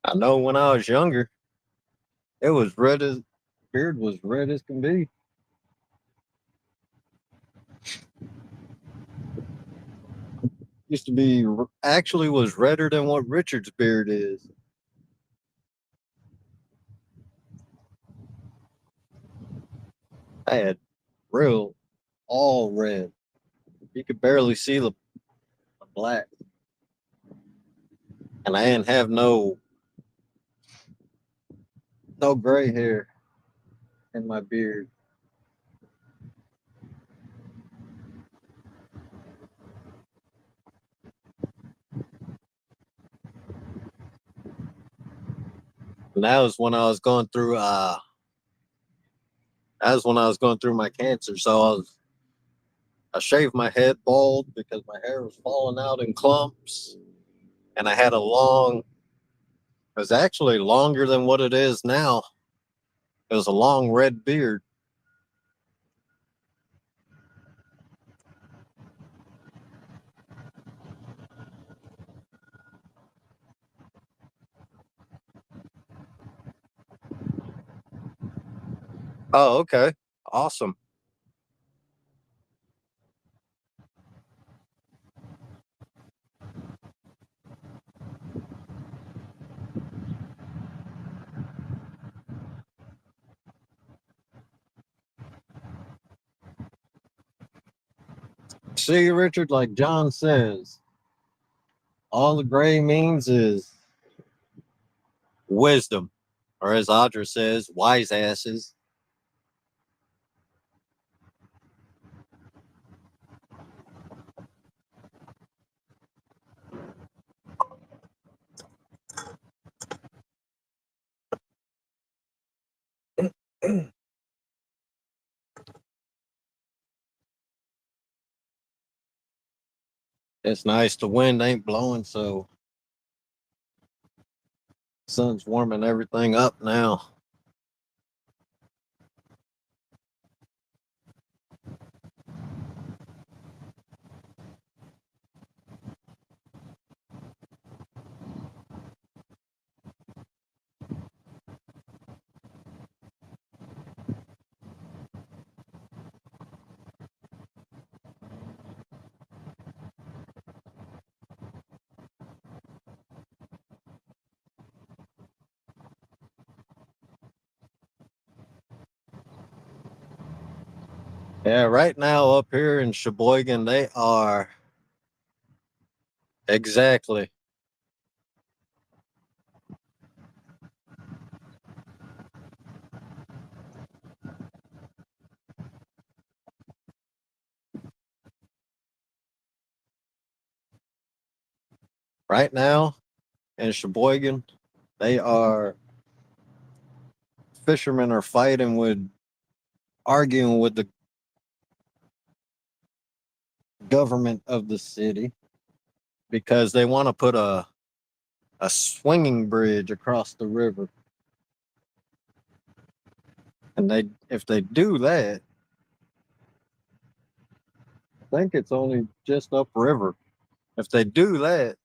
I know when I was younger, it was red as beard was red as can be. Used to be actually was redder than what Richard's beard is. I had real all red. You could barely see the black, and I didn't have no gray hair in my beard. And that was when I was going through. That was when I was going through my cancer. So I shaved my head bald because my hair was falling out in clumps, and I had a long. It was actually longer than what it is now. It was a long red beard. Oh, okay, awesome. See, Richard, like John says, all the gray means is wisdom, or as Audra says, wise asses. It's nice. The wind ain't blowing, so sun's warming everything up now. Yeah, right now up here in Sheboygan, they are exactly right now in Sheboygan. They are fishermen are fighting with arguing with the government of the city because they want to put a swinging bridge across the river. And they if they do that, I think it's only just upriver. If they do that,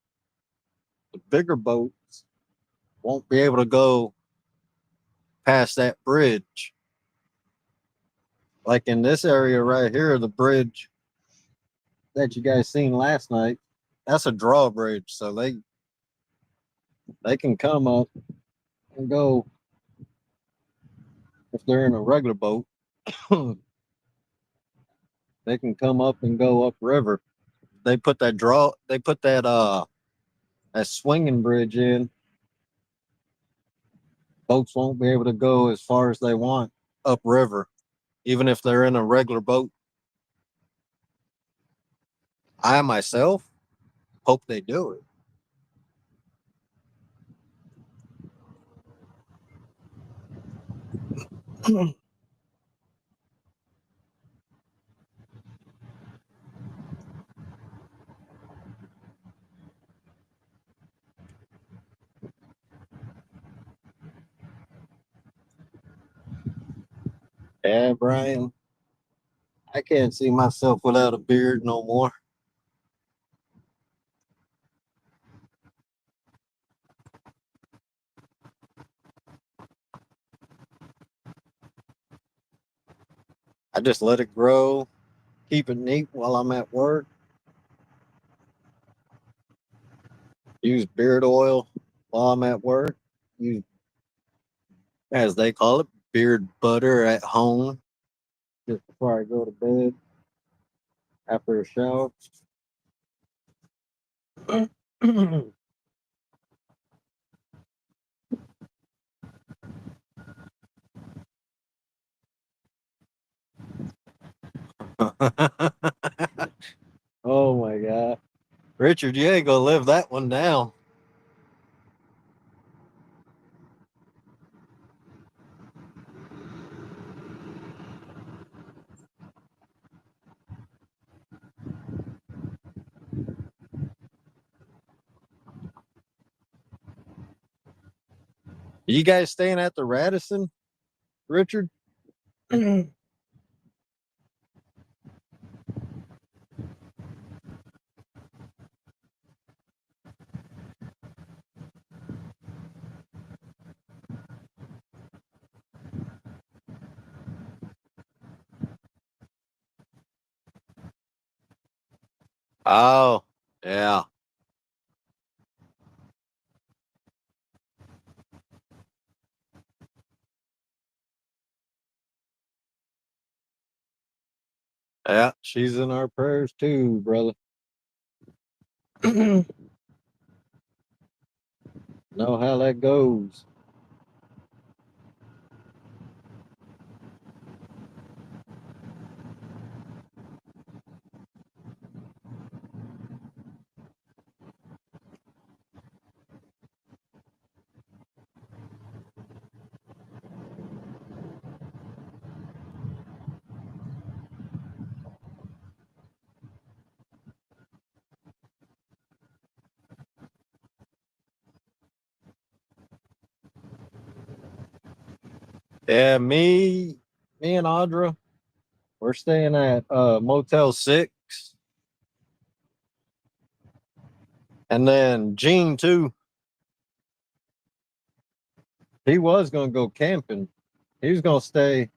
the bigger boats won't be able to go past that bridge. Like in this area right here, the bridge that you guys seen last night, that's a drawbridge. So they can come up and go if they're in a regular boat. They can come up and go upriver. They put that swinging bridge in. Boats won't be able to go as far as they want upriver, even if they're in a regular boat. I myself hope they do it. Yeah, Brian, I can't see myself without a beard no more. I just let it grow, keep it neat while I'm at work. Use beard oil while I'm at work. Use, as they call it, beard butter at home just before I go to bed after a shower. Oh my God. Richard, you ain't gonna live that one down. You guys staying at the Radisson, Richard? Oh, yeah. Yeah, she's in our prayers too, brother. Know how that goes. Yeah, me and Audra, we're staying at Motel 6. And then Gene too. He was gonna go camping. He was gonna stay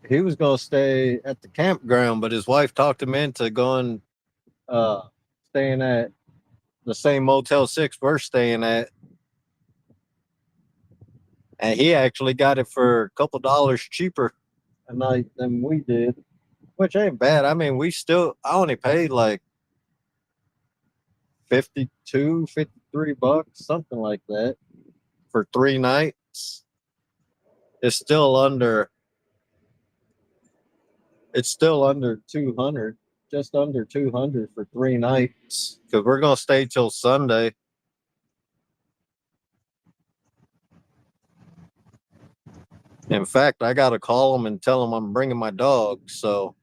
he was gonna stay at the campground, but his wife talked him into going uh staying at the same Motel 6 we're staying at. And he actually got it for a couple dollars cheaper a night than we did, which ain't bad. I mean, I only paid like 52, 53 bucks, something like that for 3 nights. It's still under it's still under 200, just under 200 for 3 nights because we're going to stay till Sunday. In fact, I got to call them and tell them I'm bringing my dog. So,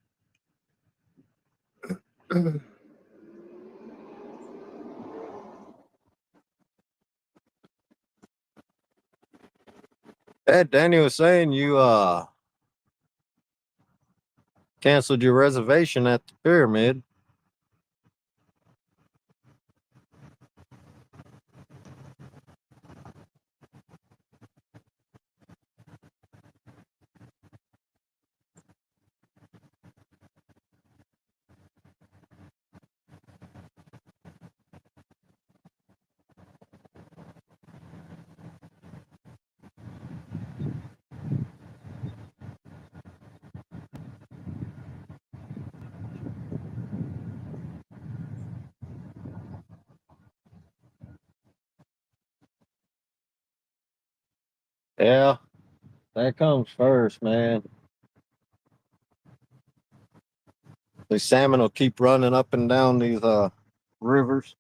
Ed, Danny was saying you canceled your reservation at the pyramid. Yeah, that comes first, man. The salmon will keep running up and down these rivers.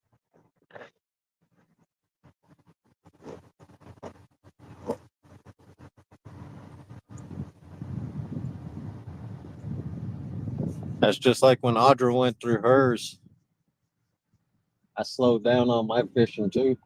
That's just like when Audra went through hers. I slowed down on my fishing too.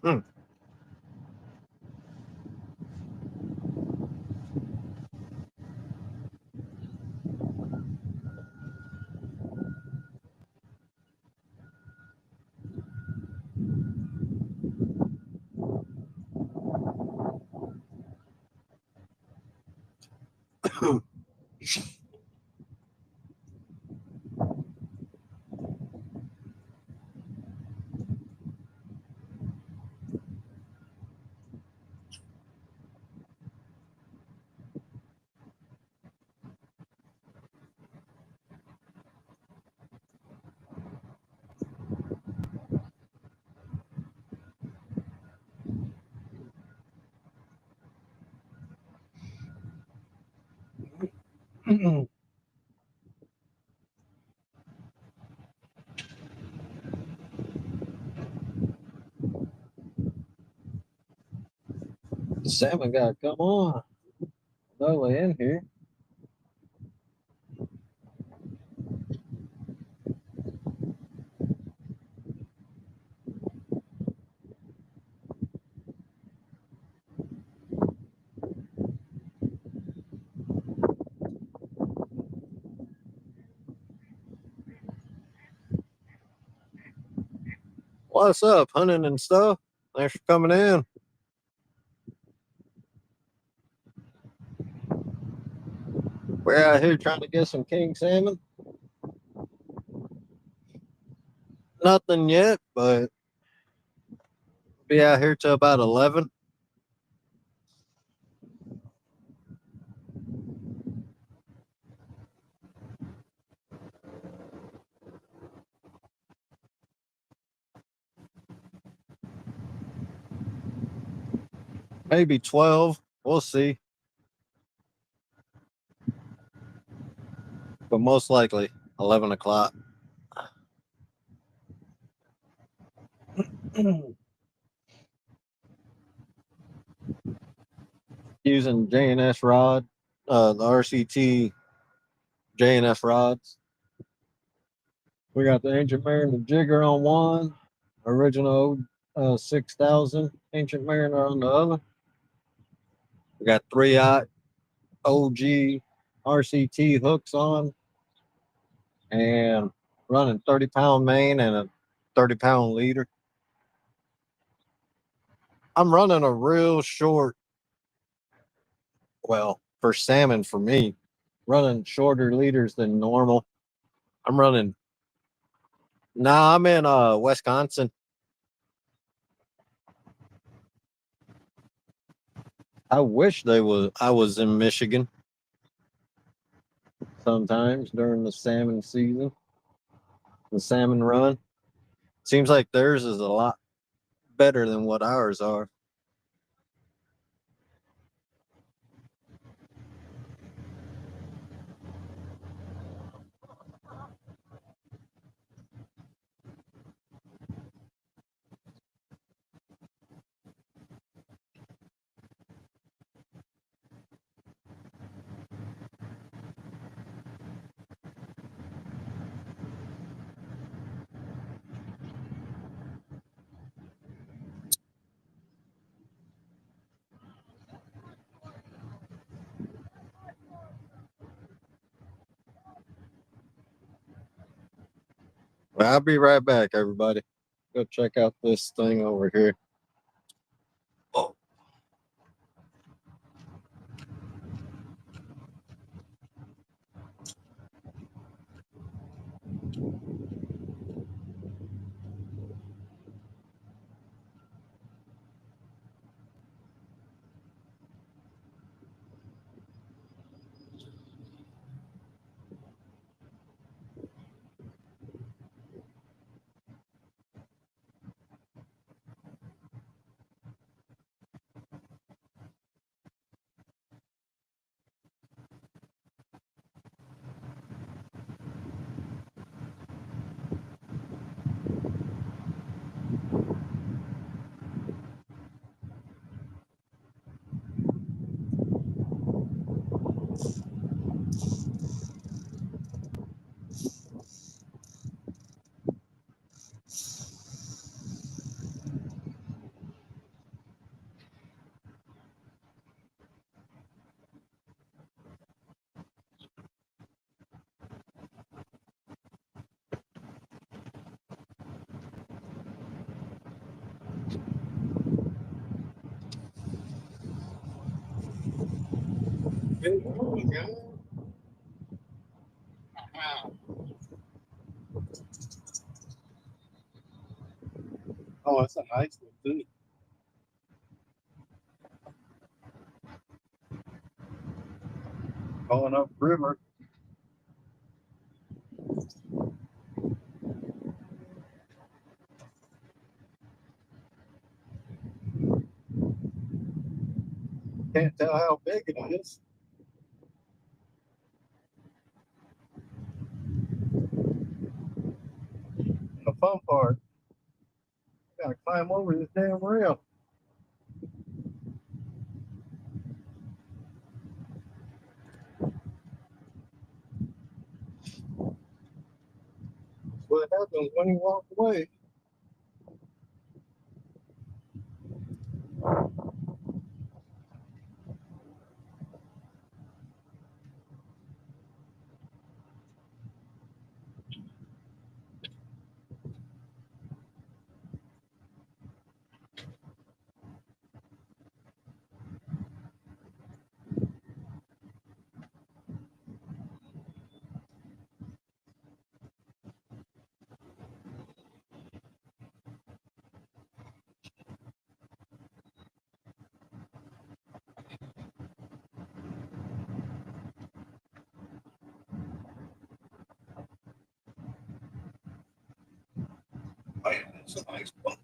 Hmm. The salmon got come on. No way in here. What's up, hunting and stuff? Thanks for coming in. We're out here trying to get some king salmon. Nothing yet, but be out here till about 11. Maybe 12. We'll see. But most likely 11 o'clock. Using J&S rod, the RCT J&S rods. We got the Ancient Mariner jigger on one, original 6000 Ancient Mariner on the other. We got 3-aught OG RCT hooks on, and running 30-pound main and a 30-pound leader. I'm running a real short, well, for salmon for me, running shorter leaders than normal. I'm running, nah, I'm in Wisconsin. I wish I was in Michigan sometimes during the salmon season, the salmon run. Seems like theirs is a lot better than what ours are. Well, I'll be right back, everybody. Go check out this thing over here. Oh, Oh, that's a nice one too. Going up river. Can't tell how big it is. The fun part, you gotta climb over this damn rail. What happens when he walked away? Man, that's a nice one.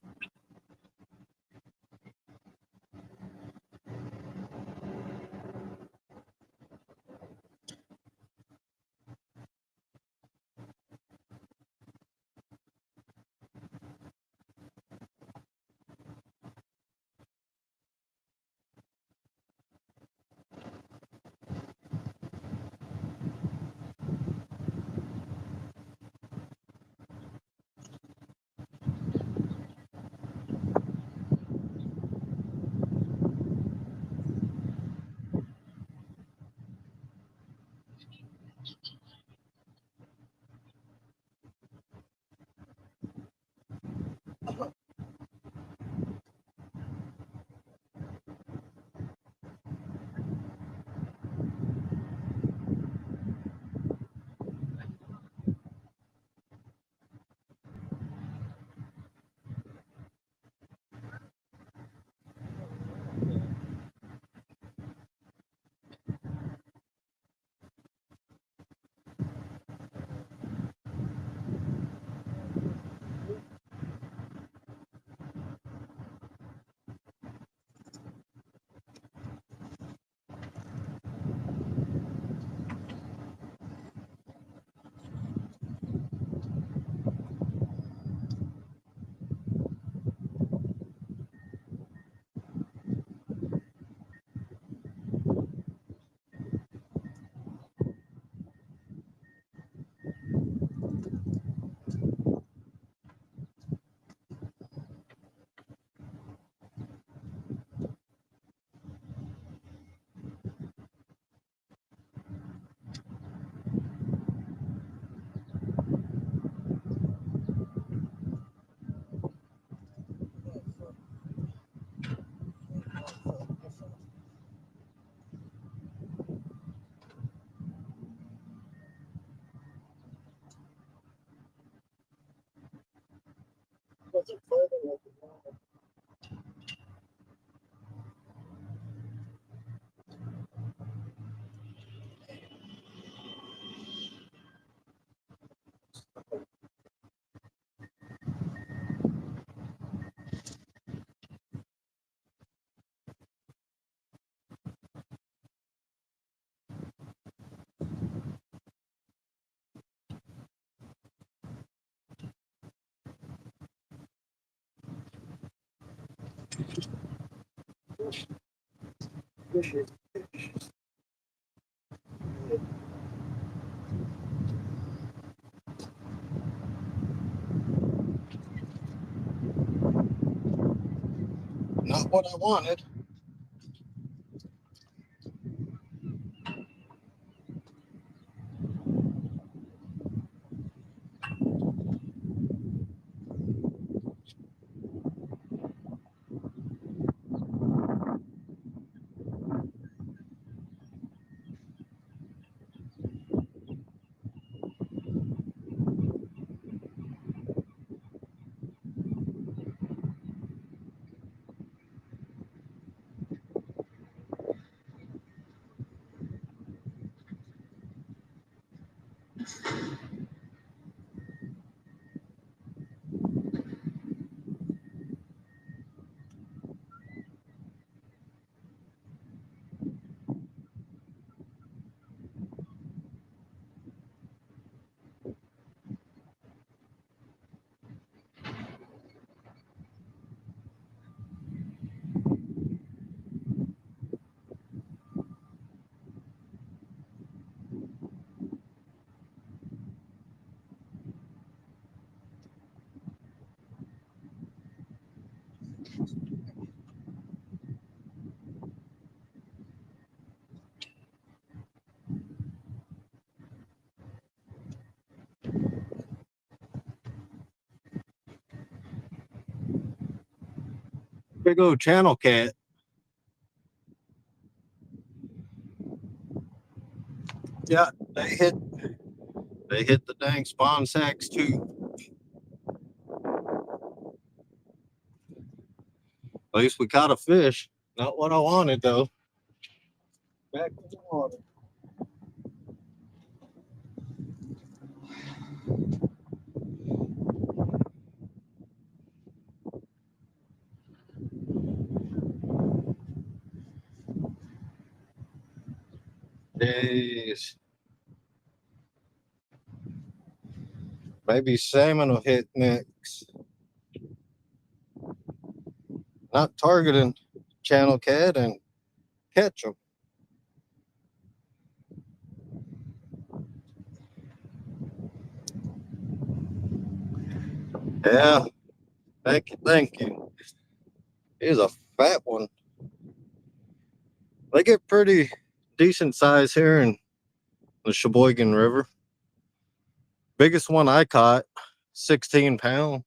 Was it further up the wall? Not what I wanted. big old channel cat. Yeah, they hit the dang spawn sacks too. At least we caught a fish. Not what I wanted though. Back in the water. Jeez. Maybe salmon will hit next. Not targeting channel cat and catch them. Yeah, thank you. He's a fat one. They get pretty decent size here in the Sheboygan River. Biggest one I caught, 16 pound.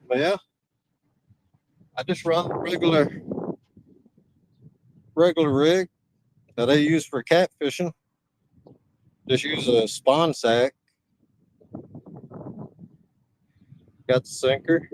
But yeah, I just run the regular rig that I use for catfishing. Just use a spawn sack. Got the sinker.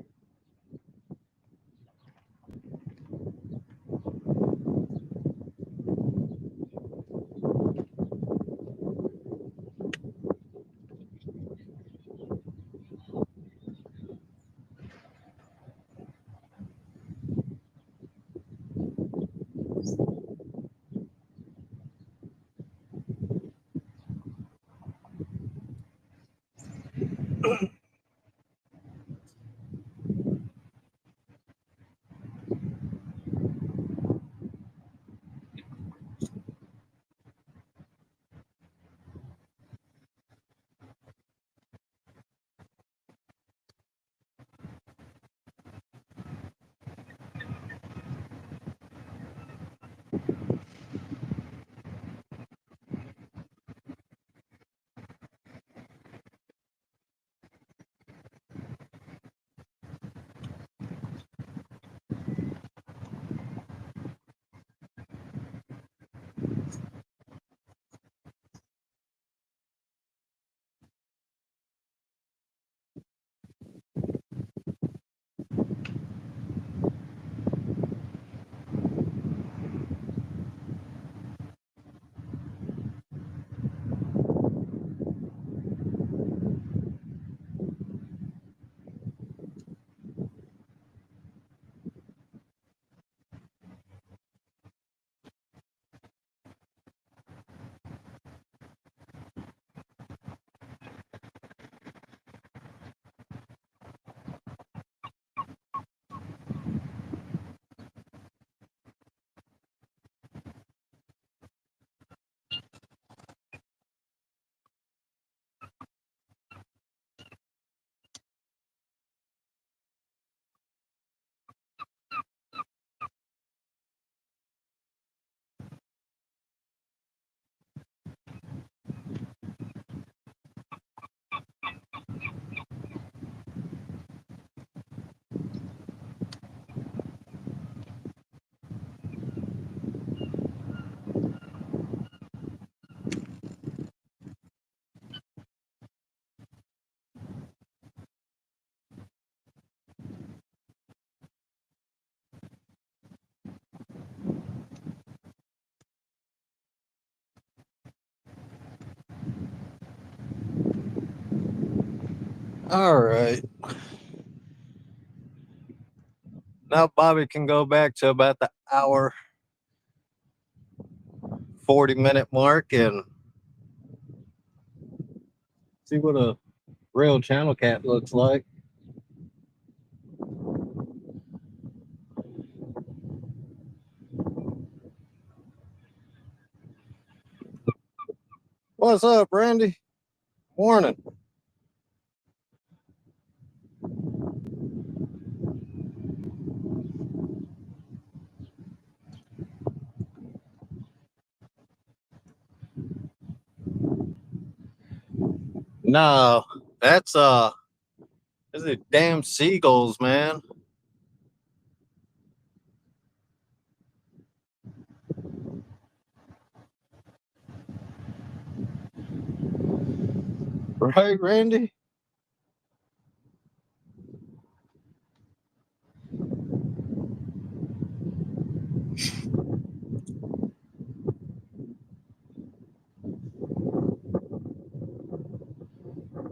All right. Now Bobby can go back to about the hour 40-minute mark and see what a real channel cat looks like. What's up, Randy? Morning. No, that's is it damn seagulls, man? Right, Randy?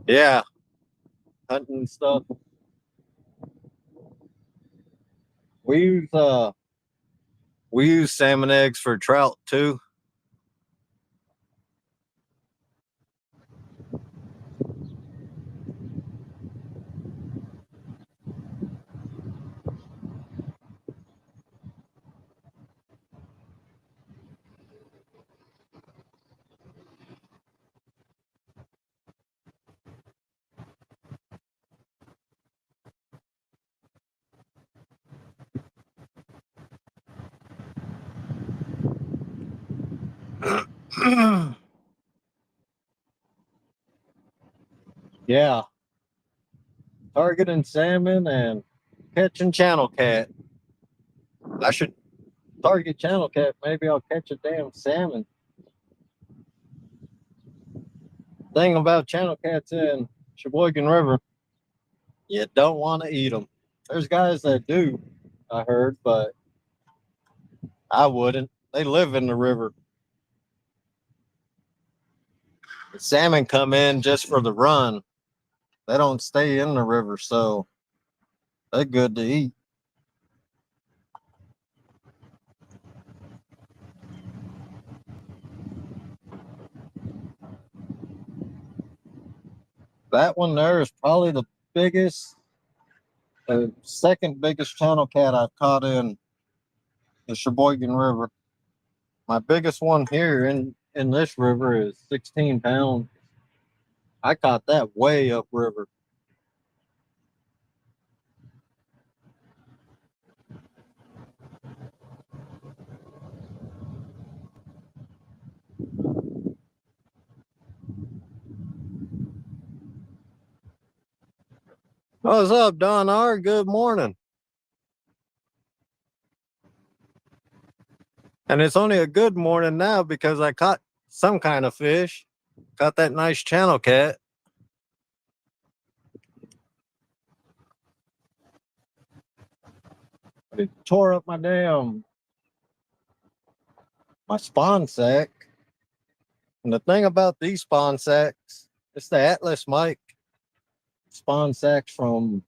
Yeah, hunting stuff. We use uh we use salmon eggs for trout too. Yeah, targeting salmon and catching channel cat. I should target channel cat. Maybe I'll catch a damn salmon. Thing about channel cats in Sheboygan River, you don't want to eat them. There's guys that do, I heard, but I wouldn't. They live in the river. The salmon come in just for the run. They don't stay in the river, so they're good to eat. That one there is probably the biggest, the second biggest channel cat I've caught in the Sheboygan River. My biggest one here in this river is 16 pounds. I caught that way upriver. What's up, Don R? Good morning. And it's only a good morning now because I caught some kind of fish. Caught that nice channel cat. It tore up my spawn sack. And the thing about these spawn sacks, it's the Atlas Mike spawn sacks from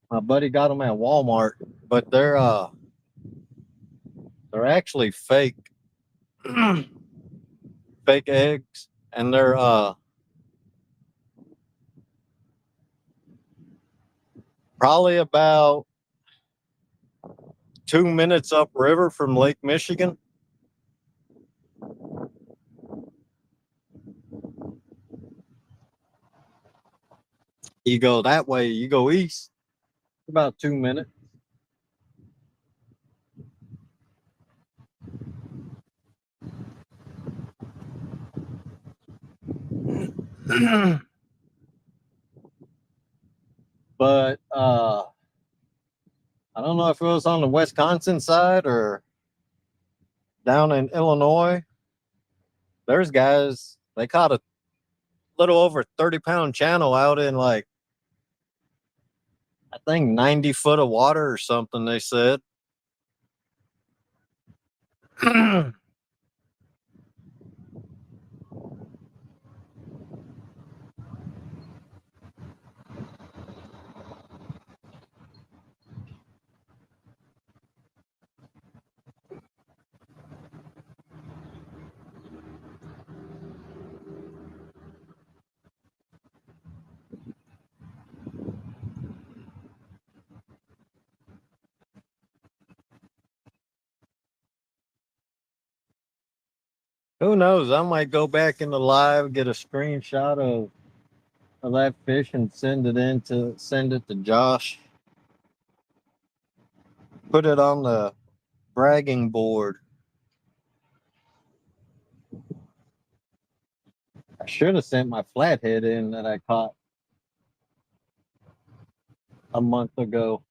my buddy got them at Walmart, but they're actually fake fake eggs, and they're probably about 2 minutes upriver from Lake Michigan. You go that way, you go east, about 2 minutes. But I don't know if it was on the Wisconsin side or down in Illinois. There's guys, they caught a little over 30-pound channel out in like, I think 90 foot of water or something, they said. Who knows? I might go back in the live, get a screenshot of that fish, and send it to Josh. Put it on the bragging board. I should have sent my flathead in that I caught a month ago.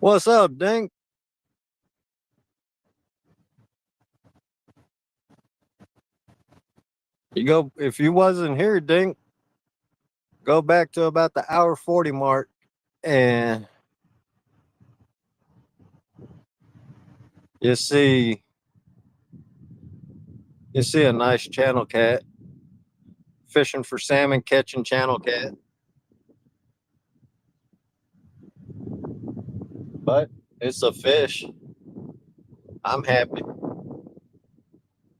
What's up, Dink? You go if you wasn't here, Dink. Go back to about the hour 40 mark, and you see you see a nice channel cat fishing for salmon, catching channel cat. But it's a fish. I'm happy.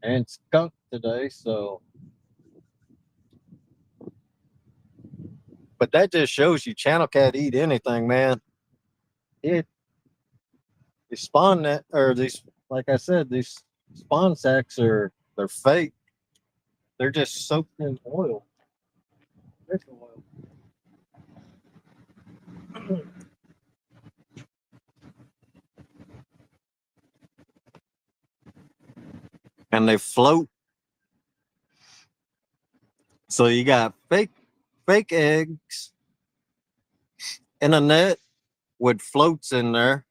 And it's skunk today, so but that just shows you channel cat eat anything, man. It these spawn net or these like I said, these spawn sacks they're fake. They're just soaked in oil. Fish oil. And they float. So you got fake eggs in a net with floats in there.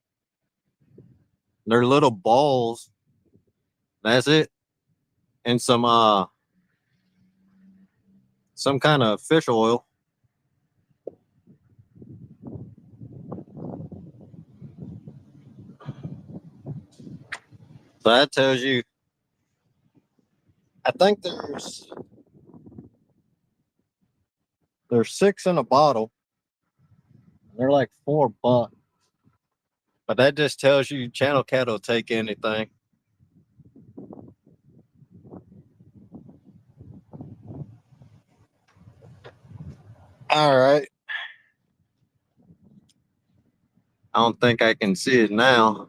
They're little balls. That's it. And some kind of fish oil. So that tells you I think there's six in a bottle. They're like $4. But that just tells you channel cat will take anything. All right. I don't think I can see it now.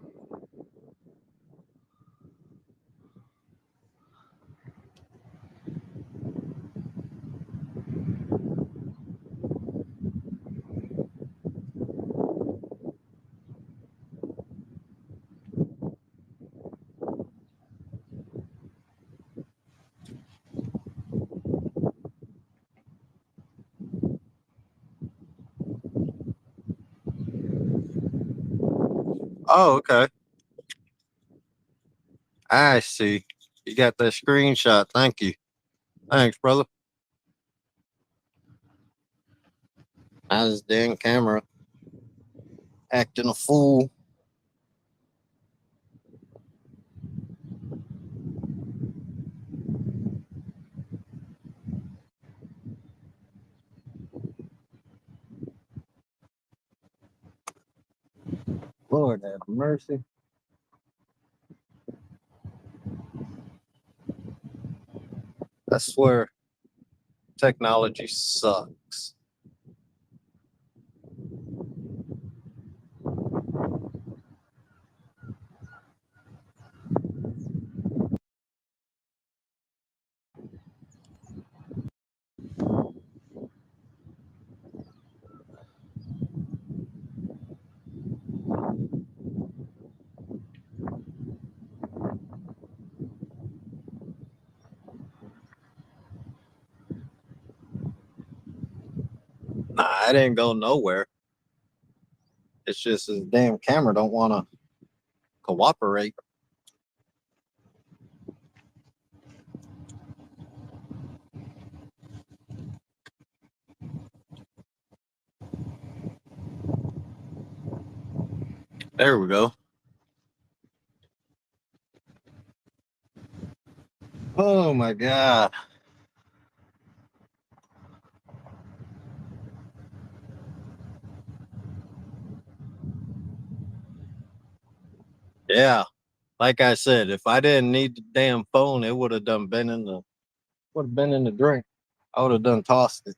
Oh, okay. I see. You got that screenshot. Thank you. Thanks, brother. How's this damn camera acting a fool? Lord have mercy. I swear, technology sucks. Nah, I didn't go nowhere. It's just this damn camera don't want to cooperate. There we go. Oh my god. Yeah. Like I said, if I didn't need the damn phone, it would have done been in the would have been in the drink. I would have done tossed it.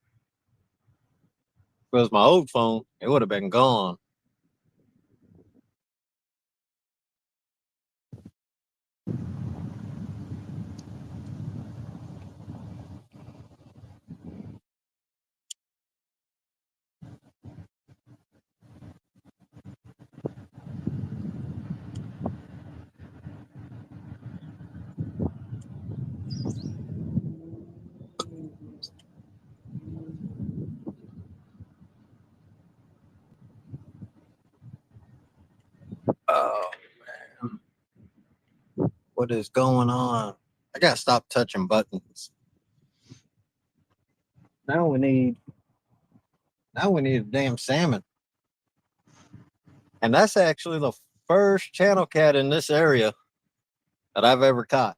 If it was my old phone, it would have been gone. What is going on? I gotta stop touching buttons. Now we need now we need a damn salmon. And that's actually the first channel cat in this area that I've ever caught.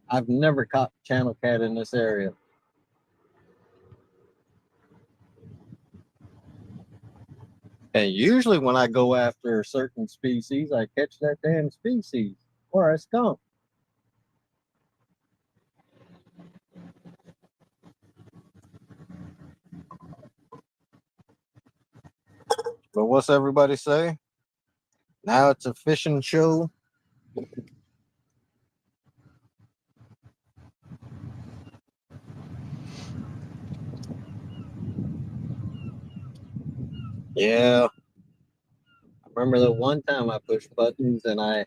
I've never caught channel cat in this area. And usually when I go after a certain species, I catch that damn species or a skunk. But what's everybody say? Now it's a fishing show. Yeah. I remember the one time I pushed buttons and I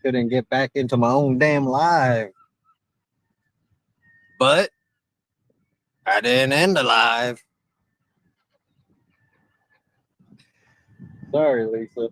couldn't get back into my own damn live. But I didn't end the live. Sorry, Lisa.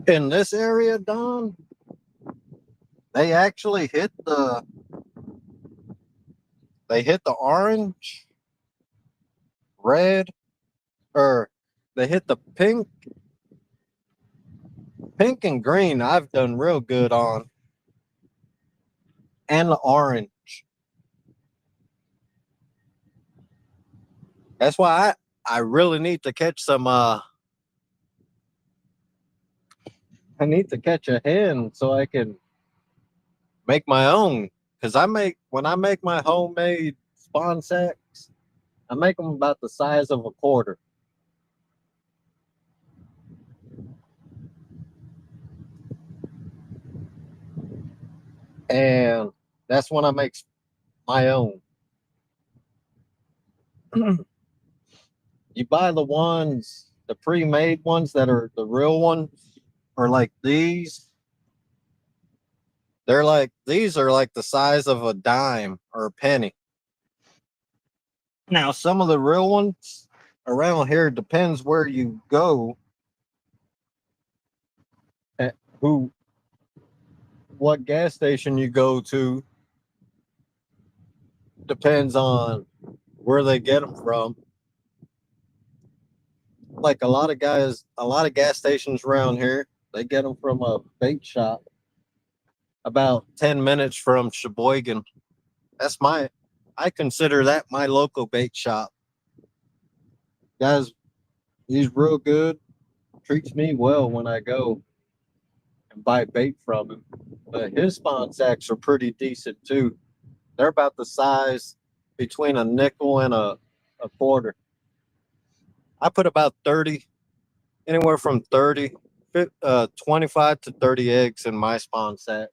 In this area, Don, they actually hit the orange, red, or they hit the pink and green. I've done real good on, and the orange. That's why I really need to catch some. I need to catch a hen so I can make my own. Cause when I make my homemade spawn sacks, I make them about the size of a quarter. And that's when I make my own. You buy the pre-made ones that are the real ones, or like these. These are like the size of a dime or a penny. Now, some of the real ones around here depends where you go, at who, what gas station you go to, depends on where they get them from. Like a lot of gas stations around here, they get them from a bait shop about 10 minutes from Sheboygan. That's I consider that my local bait shop. Guys, he's real good, treats me well when I go and buy bait from him. But his spawn sacks are pretty decent too. They're about the size between a nickel and a quarter. I put about 30, anywhere from 25 to 30 eggs in my spawn sack.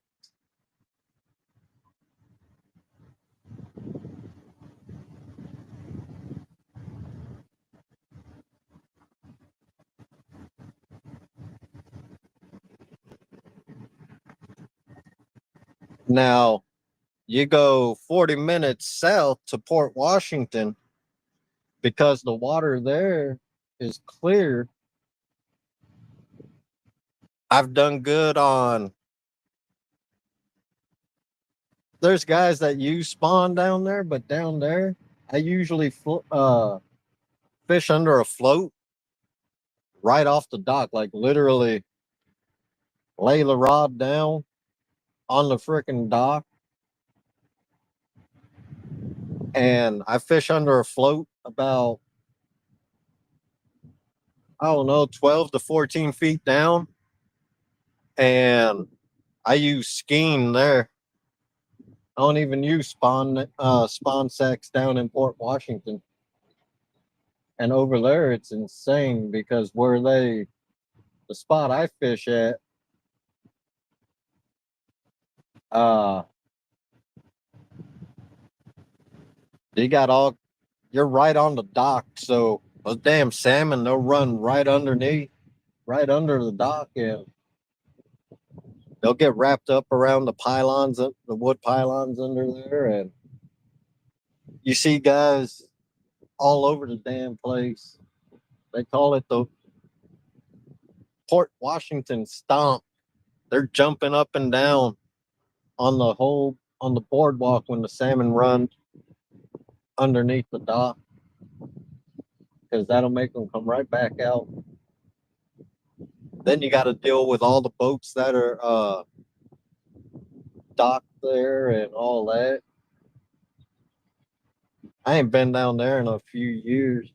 Now, you go 40 minutes south to Port Washington because the water there is clear. I've done good on. There's guys that use spawn down there, but down there, I usually fish under a float right off the dock, like literally lay the rod down on the freaking dock, and I fish under a float about, I don't know, 12 to 14 feet down, and I use skein there. I don't even use spawn sacks down in Port Washington. And over there, it's insane because the spot I fish at, uh, you got all, you're right on the dock. So Those damn salmon, they'll run right underneath, right under the dock, and they'll get wrapped up around the pylons, the wood pylons under there, and you see guys all over the damn place. They call it the Port Washington Stomp. They're jumping up and down on the boardwalk when the salmon run underneath the dock because that'll make them come right back out. Then you got to deal with all the boats that are docked there and all that. I ain't been down there in a few years.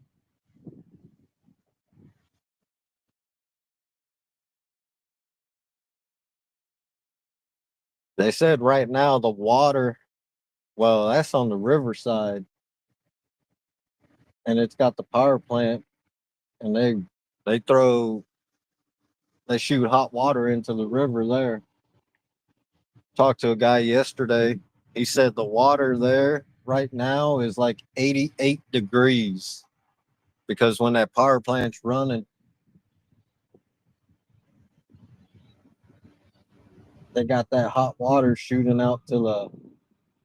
They said right now the water, well, that's on the riverside, and it's got the power plant, and they throw they shoot hot water into the river there. Talked to a guy yesterday. He said the water there right now is like 88 degrees because when that power plant's running, they got that hot water shooting out to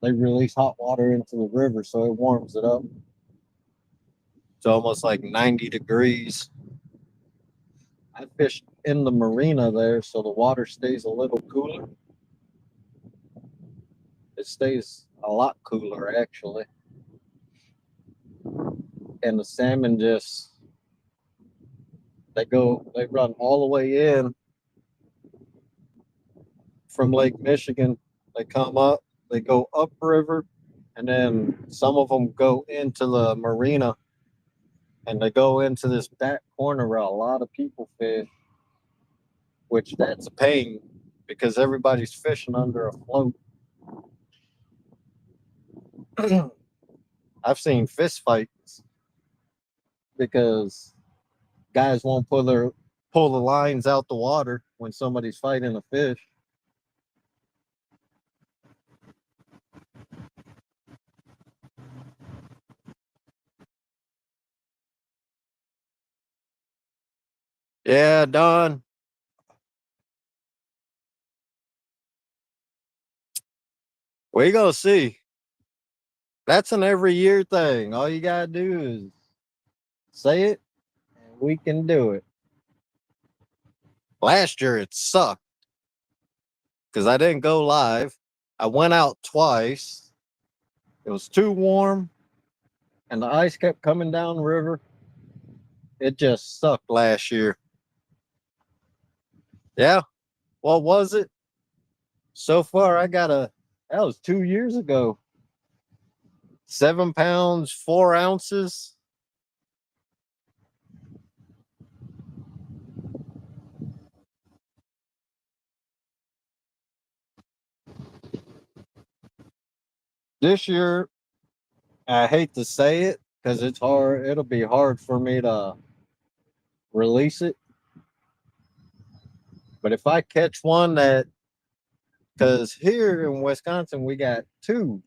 they release hot water into the river so it warms it up. It's almost like 90 degrees. I fished in the marina there, so the water stays a little cooler. It stays a lot cooler actually. And the salmon just they run all the way in from Lake Michigan. They come up, they go upriver, and then some of them go into the marina and they go into this back corner where a lot of people fish, which that's a pain because everybody's fishing under a float. I've seen fist fights because guys won't pull the lines out the water when somebody's fighting a fish. Yeah, Don, we gonna see. That's an every year thing. All you gotta do is say it, and we can do it. Last year it sucked because I didn't go live. I went out twice. It was too warm, and the ice kept coming down the river. It just sucked last year. Yeah, what was it? So far, I got that was 2 years ago. 7 pounds, 4 ounces. This year, I hate to say it because it's hard. It'll be hard for me to release it. But if I catch one that, because here in Wisconsin, we got two.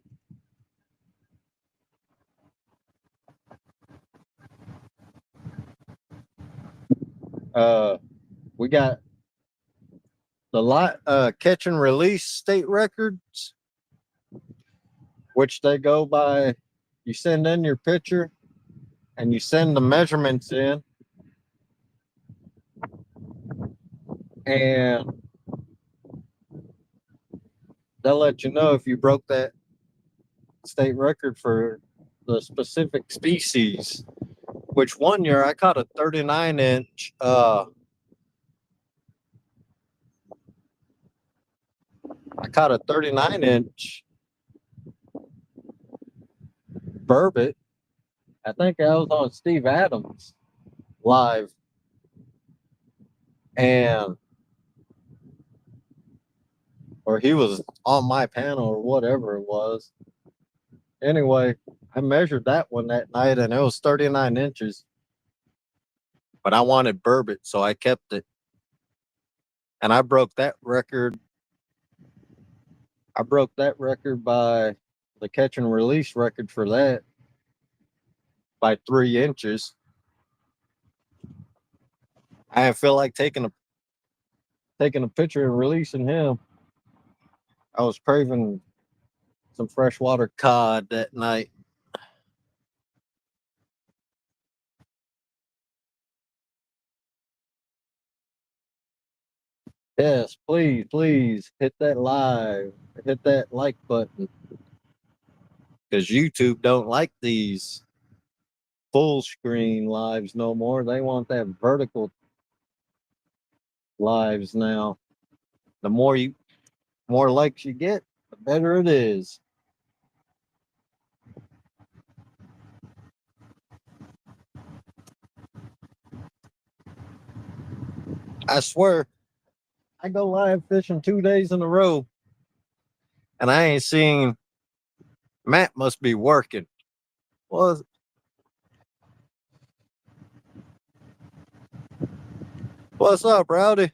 Uh, we got the lot catch and release state records, which they go by. You send in your picture and you send the measurements in, and they'll let you know if you broke that state record for the specific species. Which one year I caught a 39 inch. I caught a 39 inch burbot. I think I was on Steve Adams live, and or he was on my panel or whatever it was. Anyway, I measured that one that night and it was 39 inches, but I wanted burbot, so I kept it. And I broke that record. I broke that record by the catch and release record for that by 3 inches. I didn't feel like taking a picture and releasing him. I was craving some freshwater cod that night. Yes, please, please hit hit that like button because YouTube don't like these full screen lives no more. They want that vertical lives now. The more likes you get, the better it is. I swear, I go live fishing 2 days in a row, and I ain't seen Matt must be working. Well, what's up, Rowdy?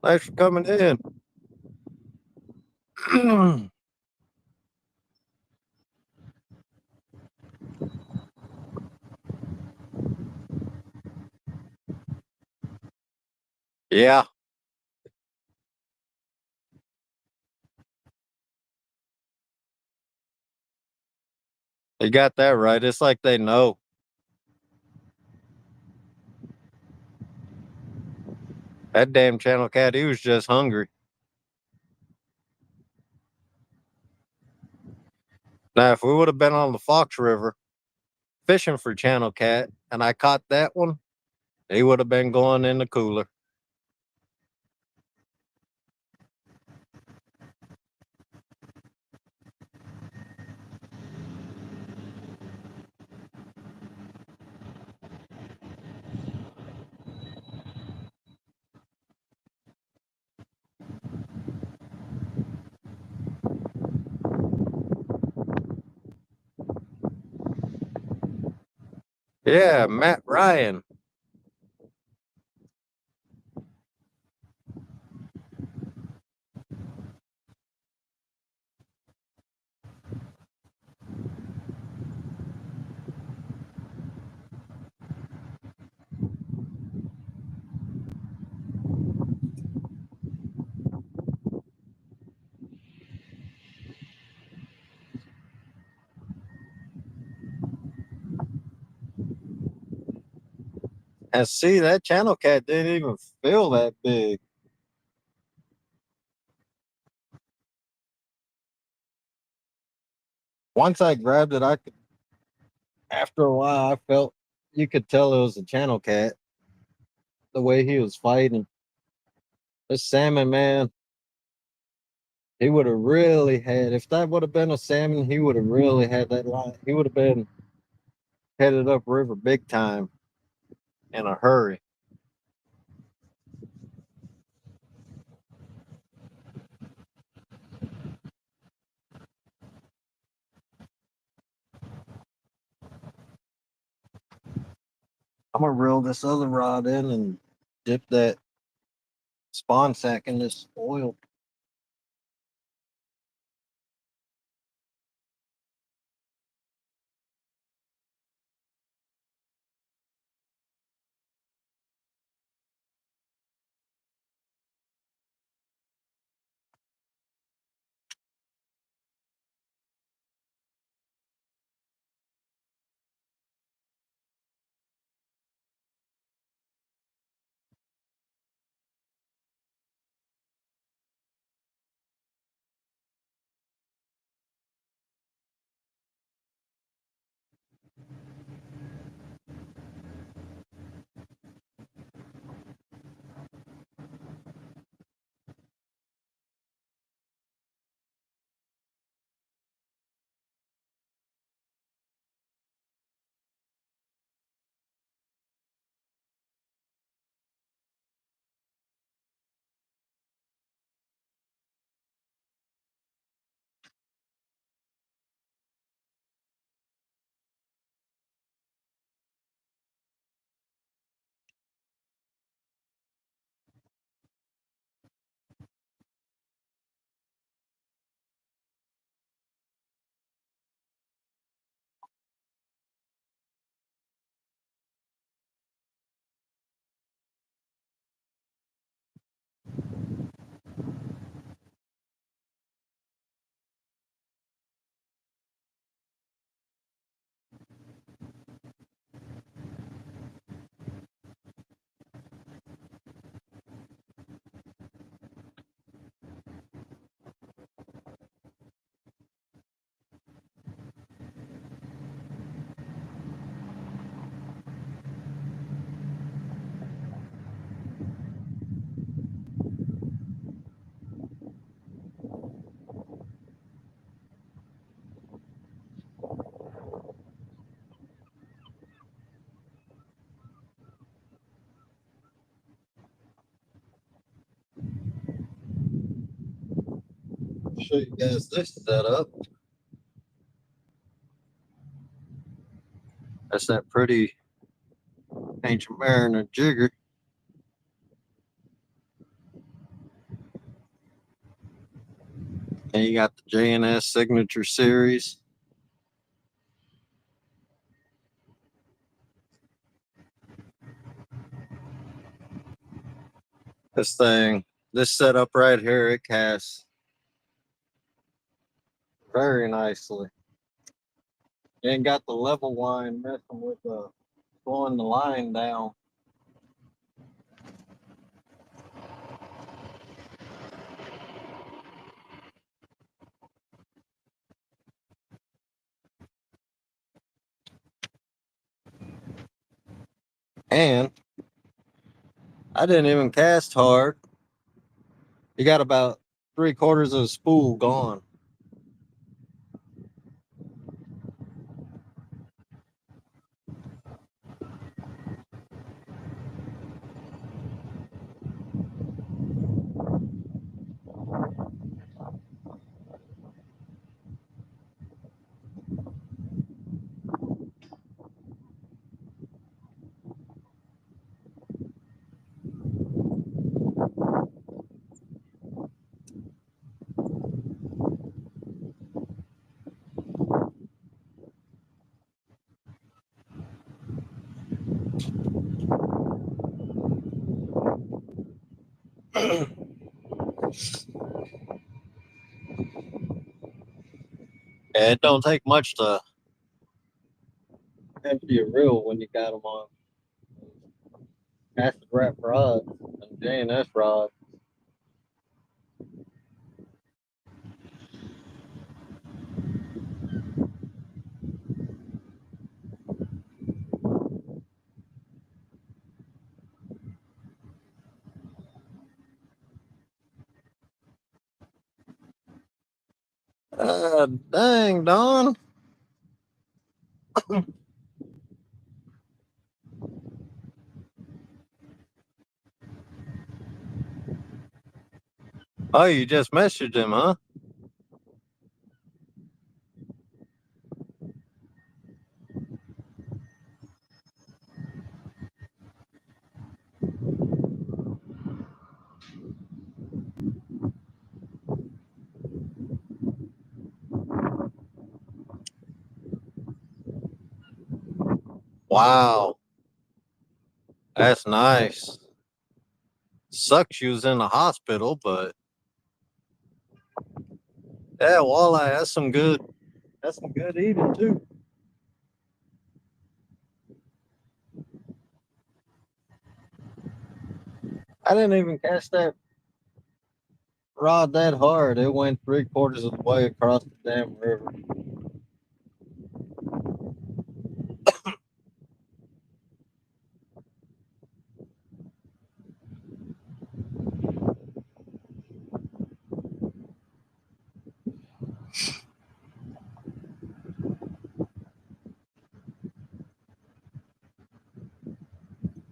Thanks for coming in. Yeah, you got that right. It's like they know. That damn channel cat, he was just hungry. Now, if we would have been on the Fox River fishing for channel cat and I caught that one, he would have been going in the cooler. Yeah, Matt Ryan. And see, that channel cat didn't even feel that big. Once I grabbed it, after a while, I felt you could tell it was a channel cat the way he was fighting. This salmon man, he would have really had, if that would have been a salmon, he would have really had that line. He would have been headed up river big time in a hurry. I'm gonna reel this other rod in and dip that spawn sack in this oil. show you guys this setup. That's that pretty Ancient Mariner jigger. And you got the J&S Signature Series. This setup right here, it casts very nicely. You ain't got the level line messing with slowing the line down. And I didn't even cast hard. You got about 3/4 of the spool gone. Yeah, it don't take much to empty a reel when you got them on acid wrap rods and J&S rods. Dang, Don. Oh, you just messaged him, huh? Wow, that's nice. Sucks you was in the hospital, but yeah, walleye, that's some good. That's some good eating too. I didn't even cast that rod that hard. It went 3/4 of the way across the damn river.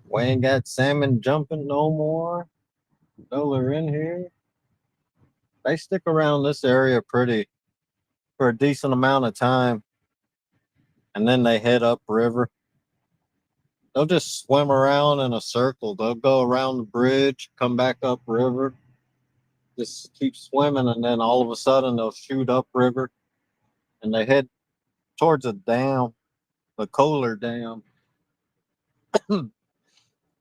We ain't got salmon jumping no more. Though they're in here. They stick around this area pretty for a decent amount of time, and then they head upriver. They'll just swim around in a circle. They'll go around the bridge, come back upriver, just keep swimming, and then all of a sudden they'll shoot upriver, and they head towards a dam, the Kohler Dam,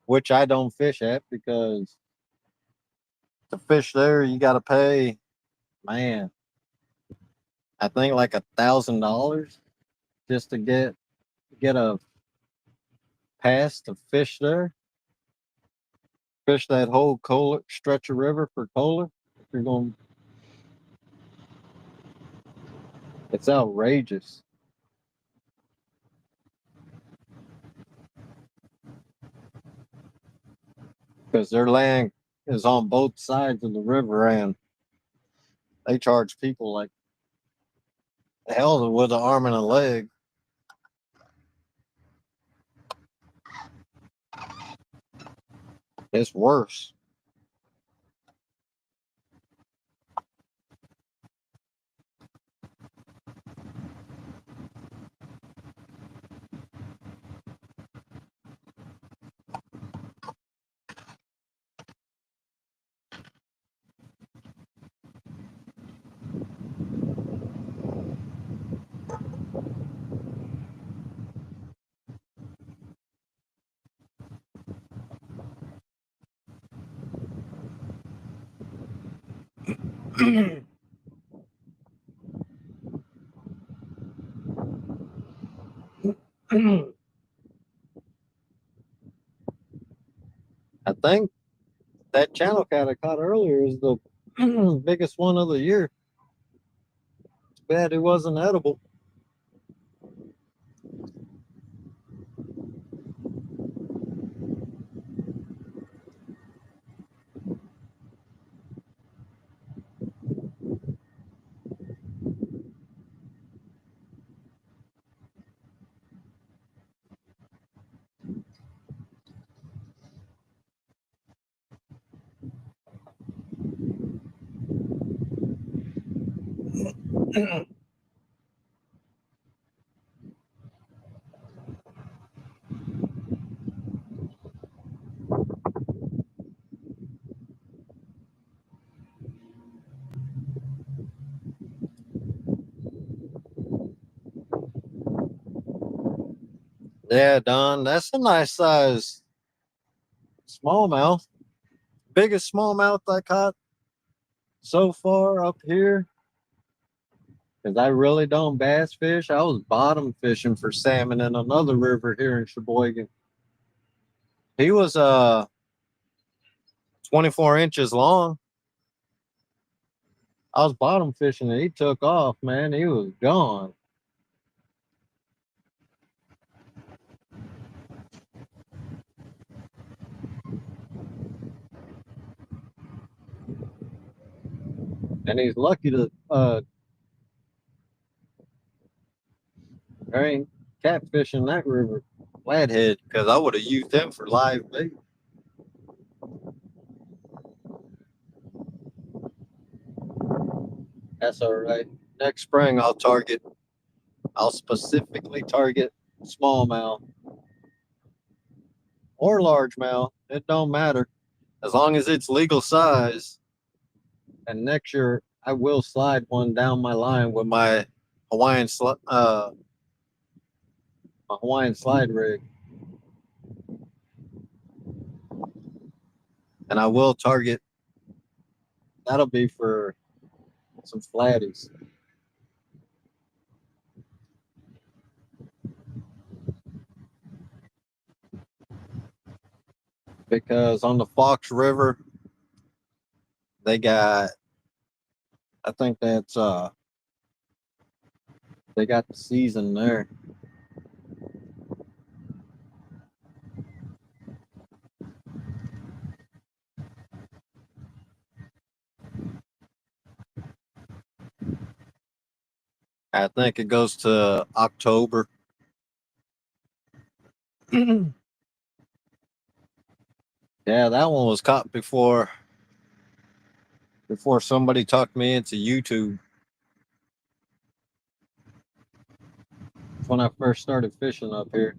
which I don't fish at because to fish there you got to pay, man, I think like $1,000 just to get a pass to fish there. Fish that whole Kohler stretch of river for Kohler. If you're going, it's outrageous because their land is on both sides of the river, and they charge people like hell with an arm and a leg. It's worse. I think that channel cat I caught earlier is the biggest one of the year. It's bad it wasn't edible. Yeah, Don, that's a nice size smallmouth. Biggest smallmouth I caught so far up here. Because I really don't bass fish. I was bottom fishing for salmon in another river here in Sheboygan. He was 24 inches long. I was bottom fishing and he took off, man. He was gone. And he's lucky to there ain't catfish in that river, flathead, because I would have used them for live bait. That's all right. Next spring I'll specifically target smallmouth or largemouth. It don't matter. As long as it's legal size. And next year I will slide one down my line with Hawaiian my Hawaiian slide rig. And I will target that'll be for some flatties. Because on the Fox River, they got I think that's they got the season there. I think it goes to October. Yeah, that one was caught before somebody talked me into YouTube. It's when I first started fishing up here.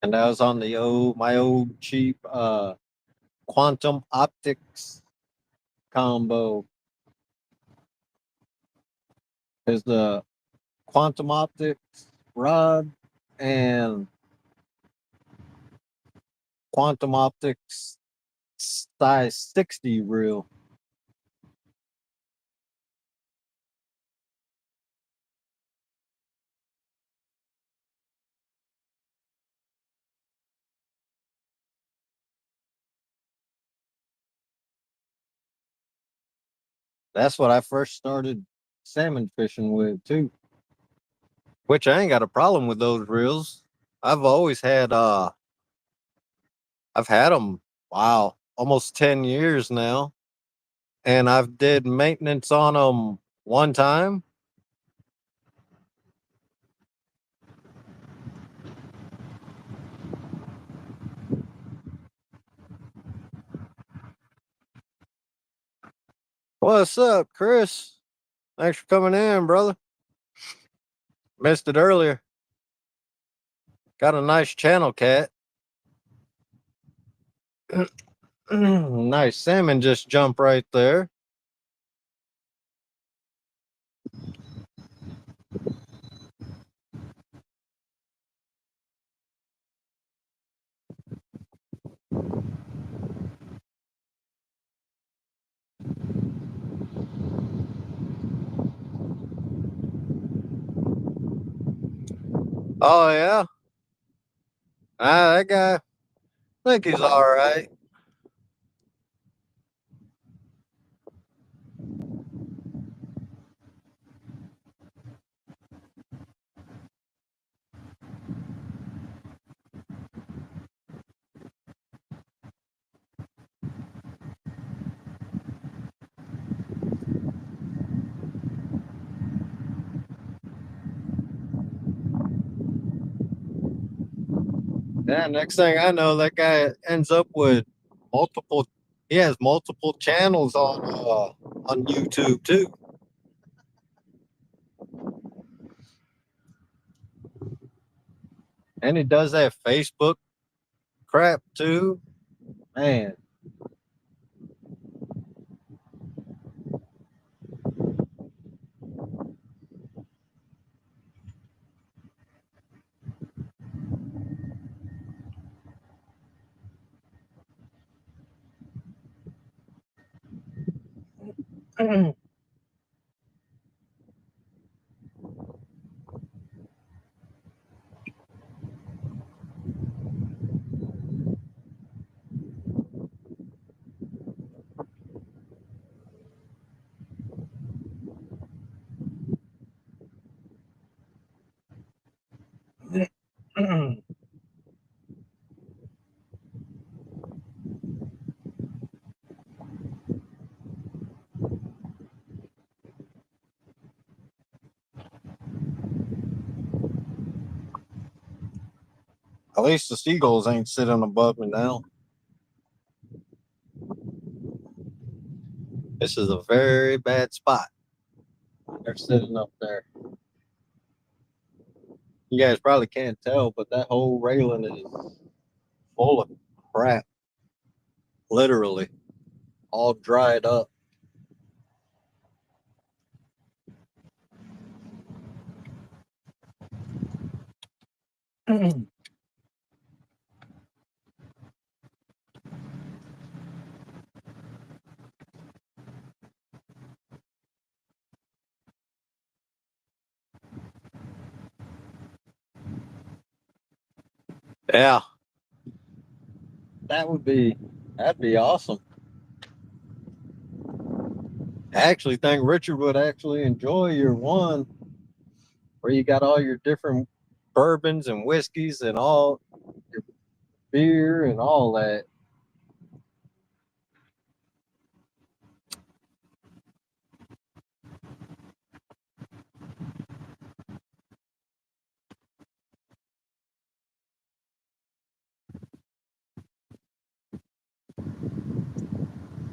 And that was on the my old cheap quantum optics combo. Is the quantum optics rod and quantum optics size 60 reel. That's what I first started salmon fishing with too. Which I ain't got a problem with those reels. I've always had I've had them wow, almost 10 years now, and I've did maintenance on them one time. What's up, Chris? Thanks for coming in, brother. Missed it earlier. Got a nice channel, cat. Nice salmon just jumped right there. Oh yeah, that guy. I think he's all right. Yeah. Next thing I know, that guy ends up with multiple. He has multiple channels on YouTube too, and he does that Facebook crap too. Man. At least the seagulls ain't sitting above me now. This is a very bad spot. They're sitting up there. You guys probably can't tell, but that whole railing is full of crap. Literally, all dried up. Yeah, that would be that'd be awesome. I actually think Richard would actually enjoy your one where you got all your different bourbons and whiskeys and all your beer and all that.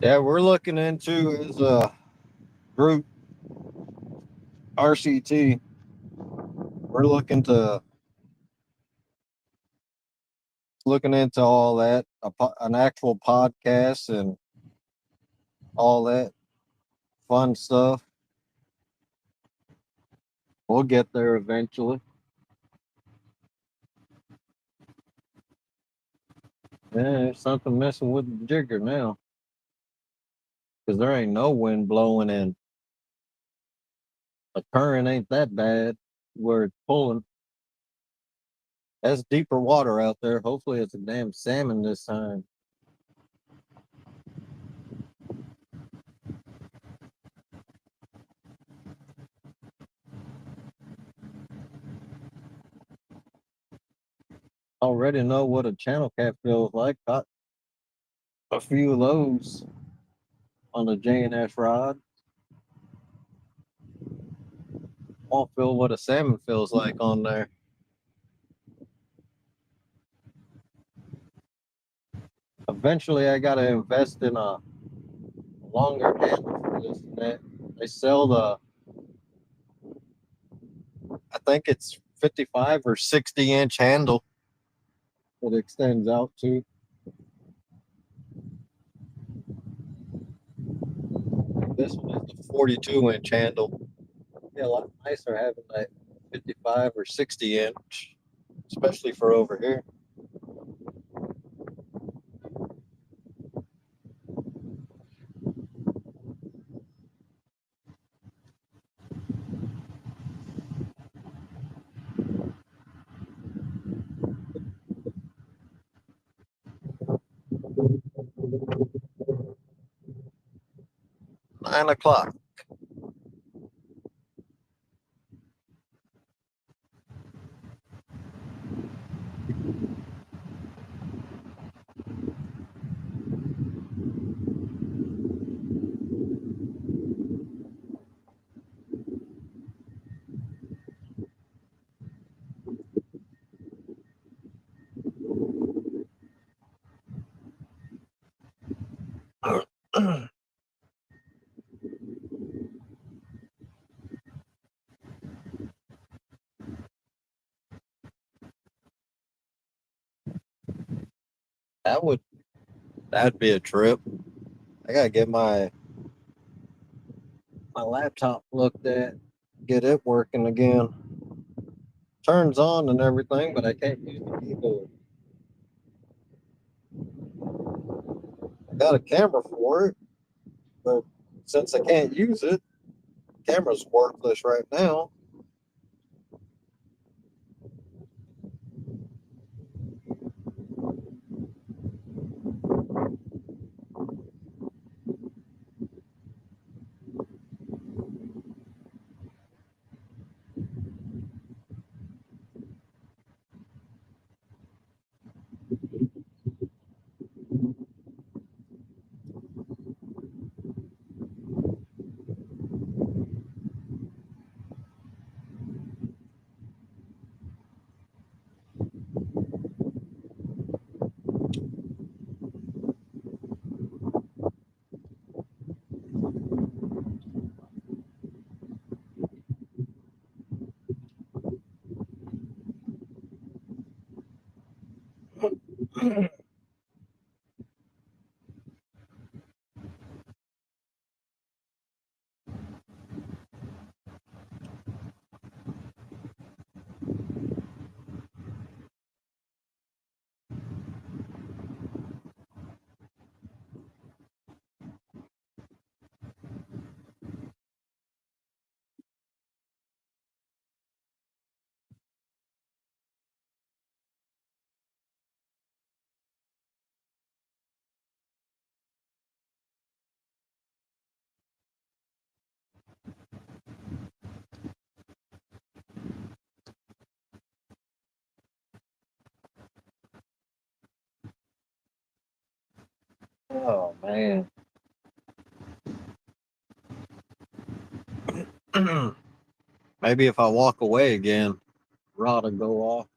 Yeah, we're looking into as a group RCT. We're looking into all that, an actual podcast and all that fun stuff. We'll get there eventually. Yeah, there's something messing with the jigger now because there ain't no wind blowing and the current ain't that bad where it's pulling. That's deeper water out there. Hopefully, it's a damn salmon this time. Already know what a channel cat feels like. Got a few of those on the J&S rod. Won't feel what a salmon feels like on there. Eventually, I got to invest in a longer handle for this and that. They sell I think it's 55 or 60-inch handle that extends out to. This one is the 42-inch handle. Yeah, a lot nicer having that 55 or 60 inch, especially for over here. 9 o'clock. That would that'd be a trip. I gotta get my laptop looked at, get it working again. Turns on and everything, but I can't use the keyboard. I got a camera for it, but since I can't use it, camera's worthless right now. Oh man. Maybe if I walk away again, rod will go off.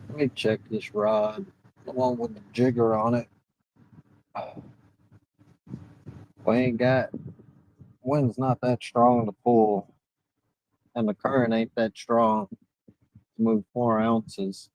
Let me check this rod, the one with the jigger on it. We ain't got wind's not that strong to pull, and the current ain't that strong to move 4 ounces.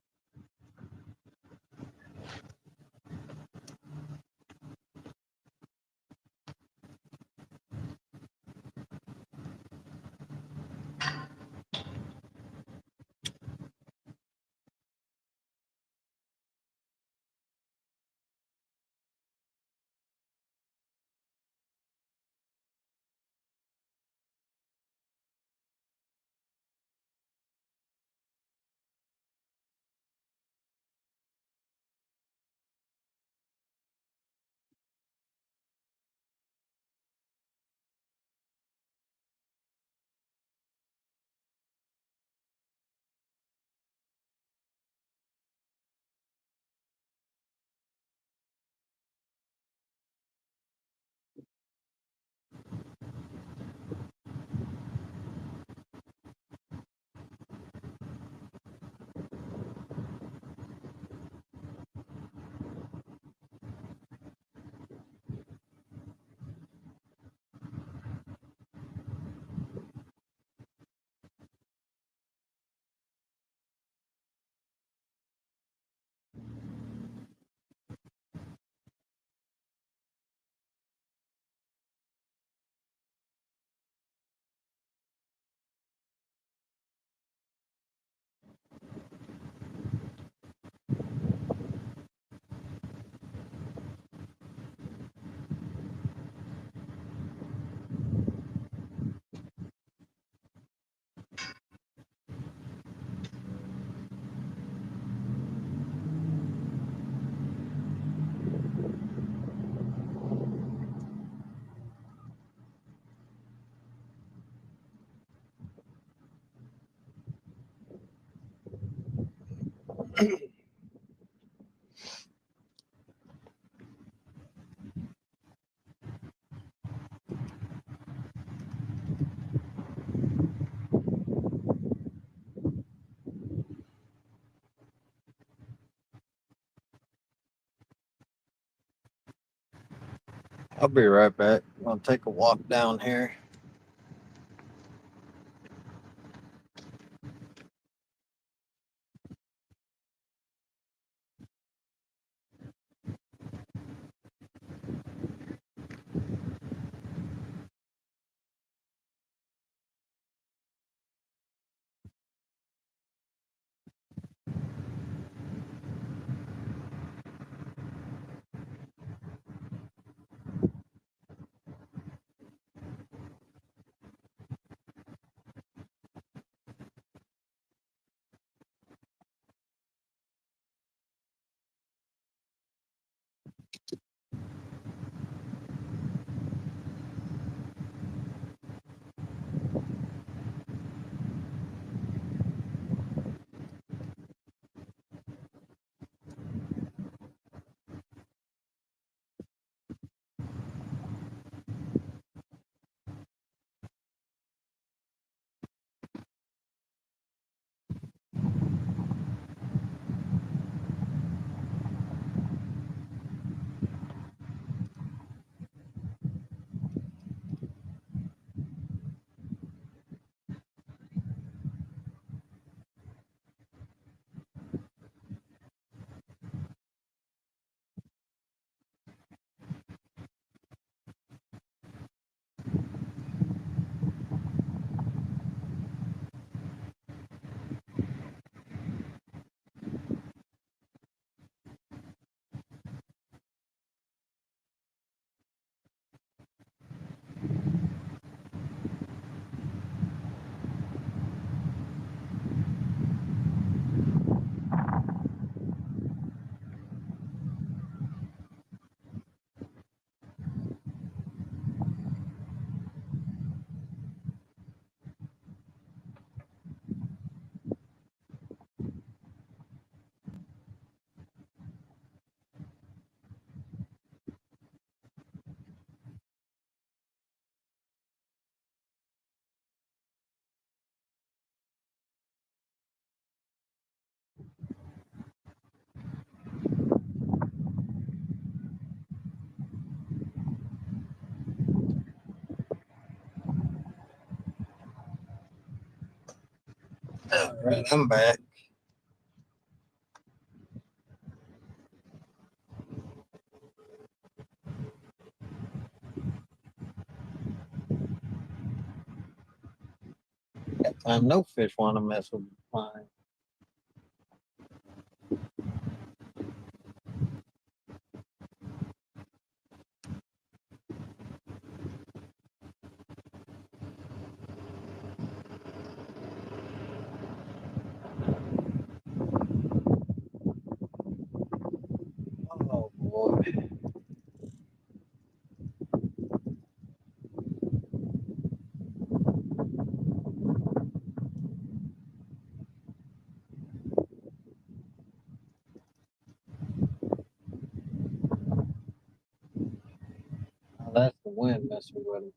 I'll be right back. I'll take a walk down here. All right, I'm back. That time no fish want to mess with mine. Oh boy. Now that's the wind messing with him.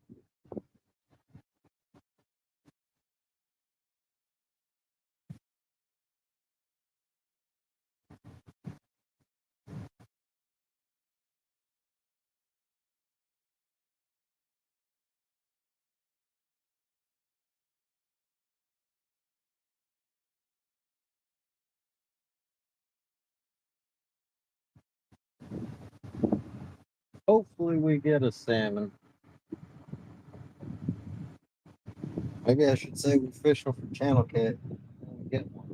Hopefully we get a salmon. Maybe I should say we're fishing for channel cat. Get one.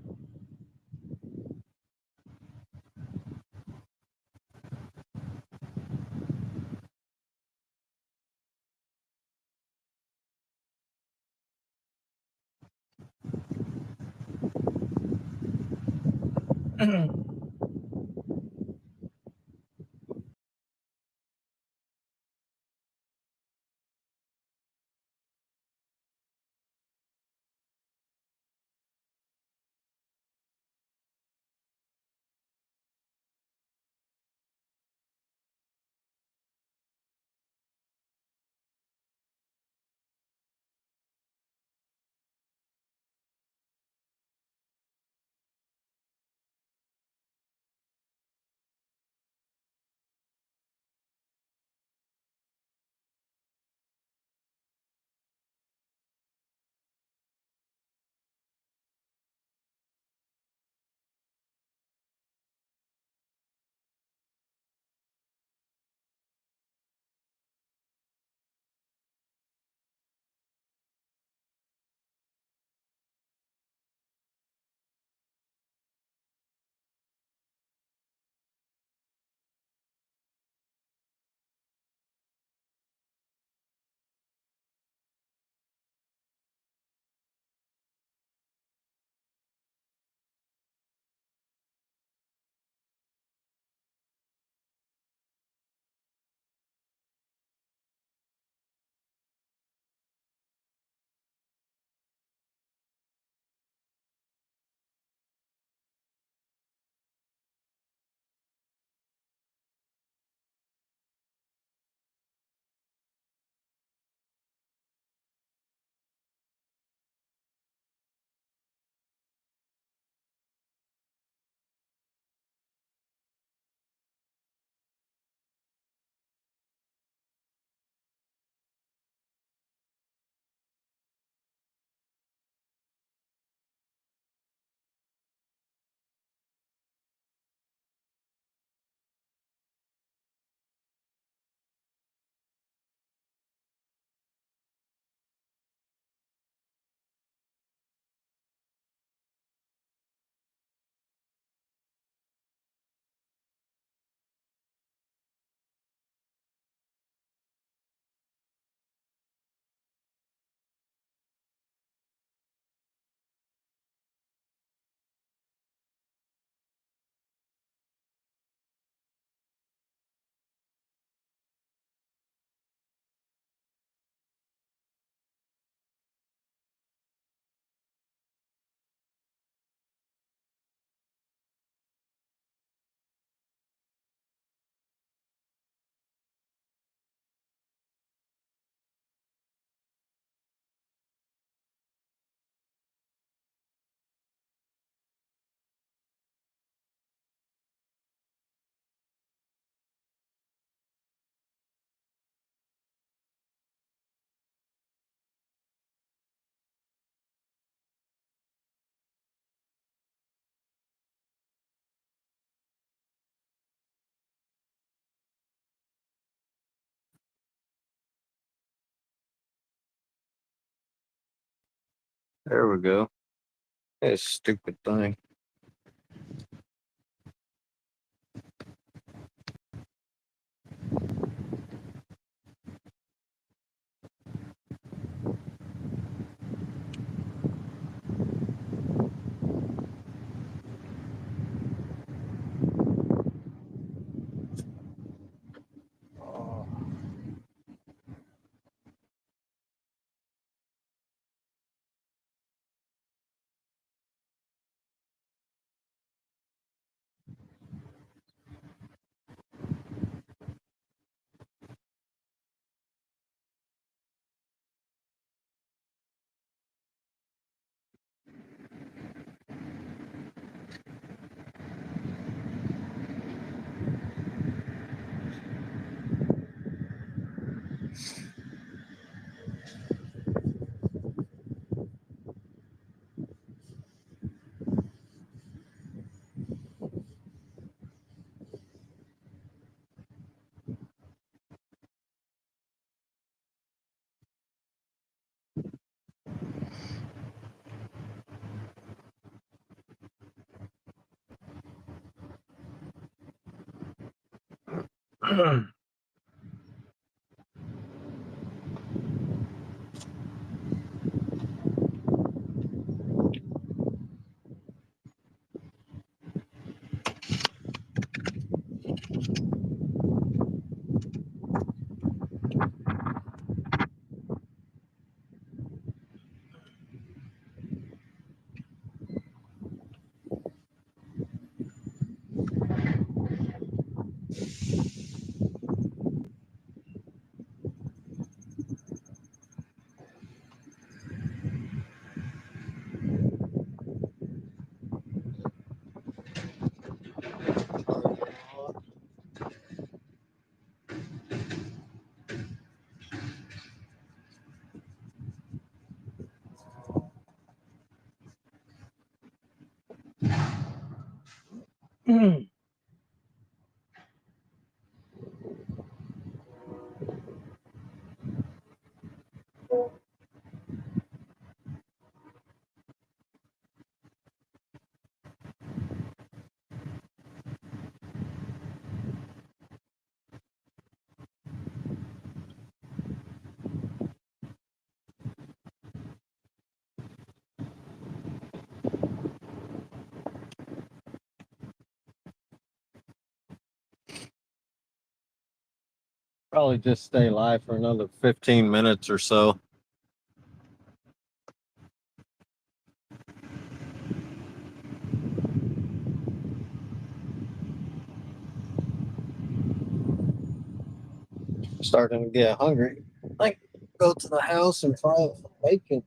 There we go. That stupid thing. Oh. Probably just stay live for another 15 minutes or so. Starting to get hungry. I think go to the house and fry some bacon.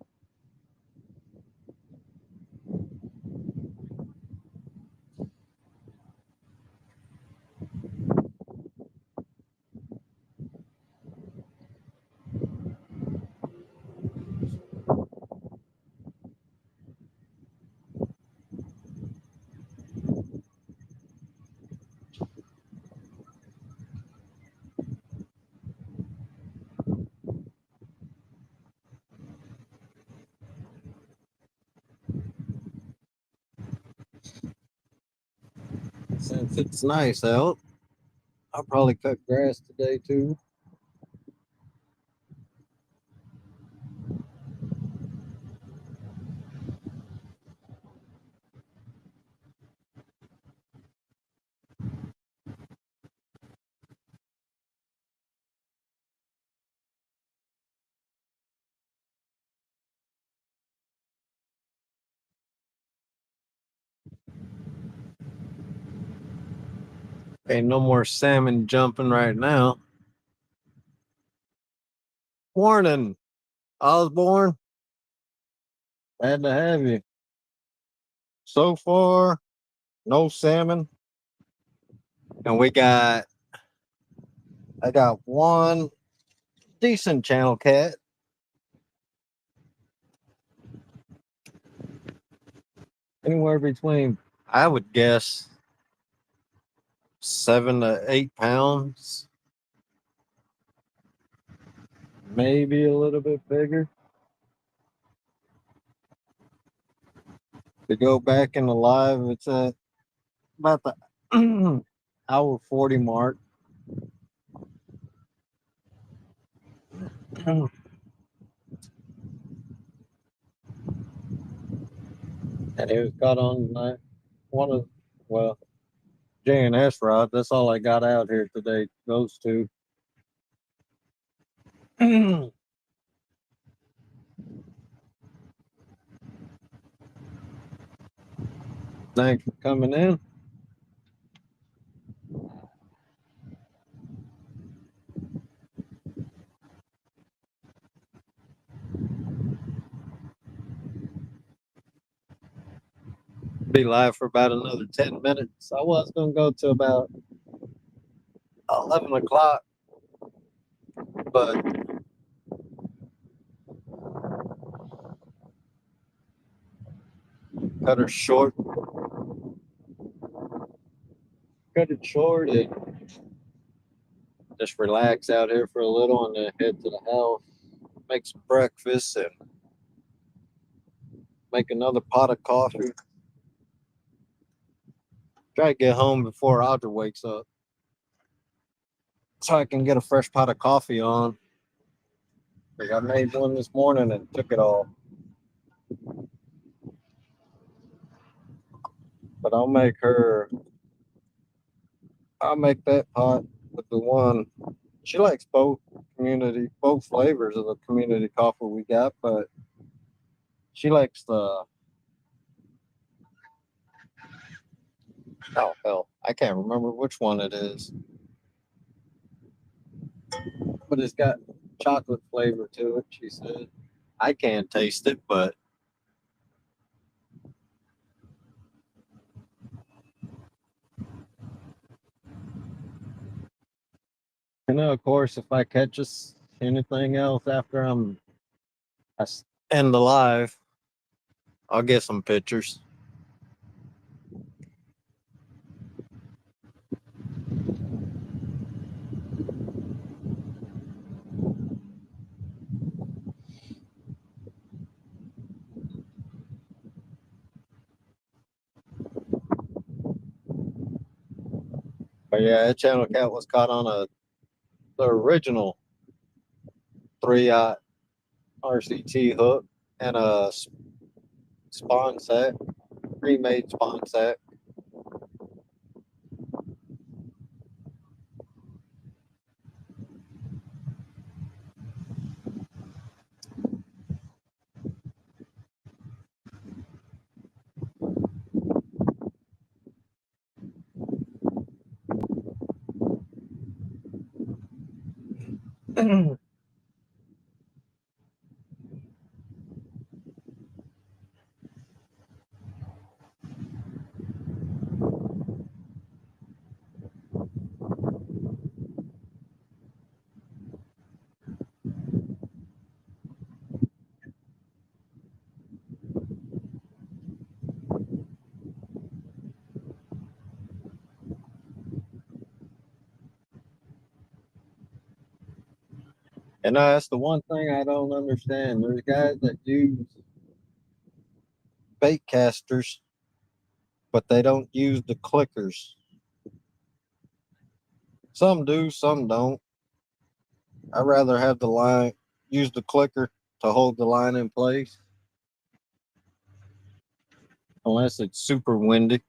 Since it's nice out, I'll probably cut grass today too. Ain't no more salmon jumping right now. Warning, Osborne. Glad to have you. So far, no salmon. And I got one decent channel cat. Anywhere between, I would guess, 7 to 8 pounds. Maybe a little bit bigger. To go back in the live, it's at about the hour 40 mark. And it was caught on one of, well, J&S rod. That's all I got out here today. Those two. Thanks for coming in. Be live for about another 10 minutes. I was going to go to about 11 o'clock, but cut her short. Cut it short and just relax out here for a little and then head to the house, make some breakfast, and make another pot of coffee. Try to get home before Audra wakes up so I can get a fresh pot of coffee on. Like I made one this morning and took it all. But I'll make that pot with the one. She likes both flavors of the community coffee we got, but she likes the, oh hell, I can't remember which one it is. But it's got chocolate flavor to it, she said. I can't taste it, but of course, if I catch us anything else after end the live, I'll get some pictures. But yeah, that channel cat was caught on the original 3-aught RCT hook and a spawn set, pre-made spawn set. And that's the one thing I don't understand. There's guys that use bait casters, but they don't use the clickers. Some do, some don't. I'd rather have the line, use the clicker to hold the line in place, unless it's super windy.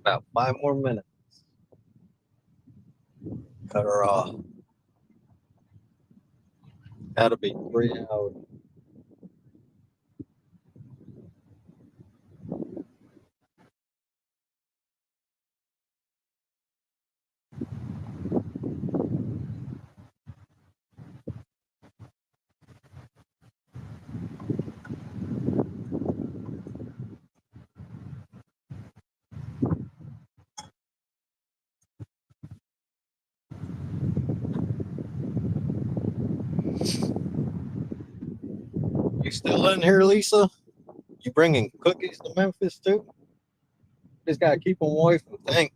About 5 more minutes. Cut her off. That'll be 3 hours. You still in here, Lisa? You bringing cookies to Memphis too? Just gotta keep them away from Tank.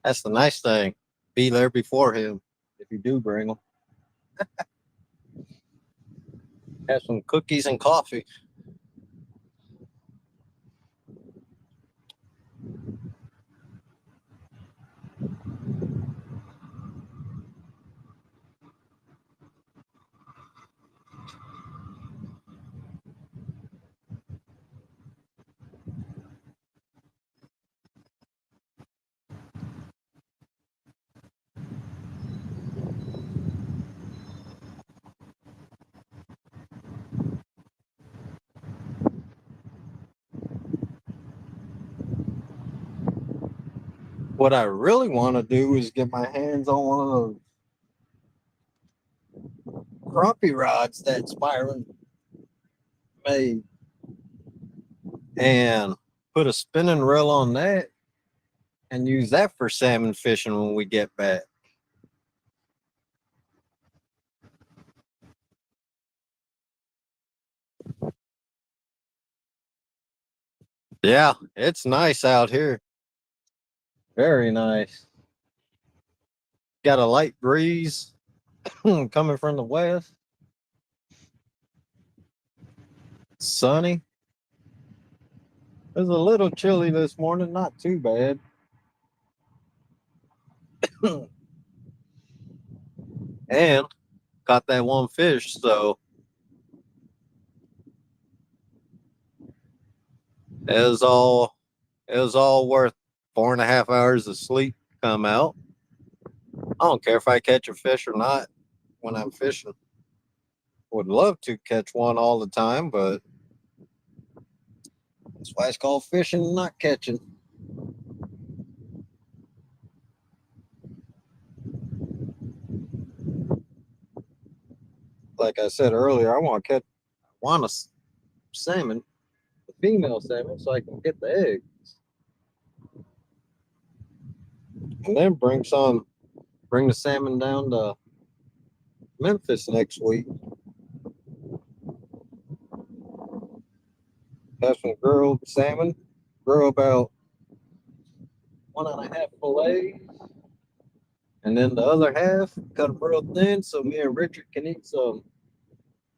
That's the nice thing. Be there before him if you do bring them. Have some cookies and coffee. What I really want to do is get my hands on one of those crappie rods that Byron made and put a spinning reel on that and use that for salmon fishing when we get back. Yeah, it's nice out here. Very nice. Got a light breeze coming from the west. Sunny. It was a little chilly this morning, not too bad. And caught that one fish, so it was all it was all worth 4.5 hours of sleep to come out. I don't care if I catch a fish or not when I'm fishing. Would love to catch one all the time, but that's why it's called fishing and not catching. Like I said earlier, I want a salmon, a female salmon, so I can get the eggs, and then bring the salmon down to Memphis next week. Have some grilled salmon, grill about 1.5 fillets, and then the other half cut them real thin so me and Richard can eat some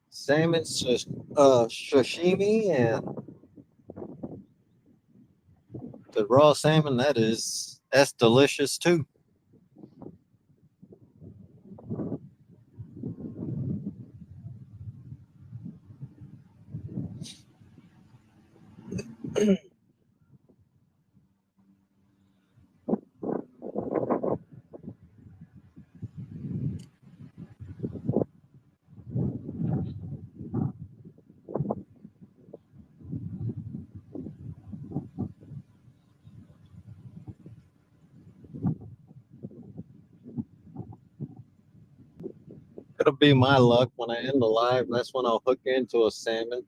salmon sashimi and the raw salmon. That's delicious too. It'll be my luck when I end the live. That's when I'll hook into a salmon.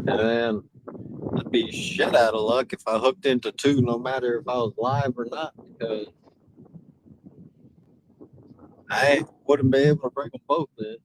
And then I'd be shit out of luck if I hooked into two, no matter if I was live or not, because I wouldn't be able to bring them both in.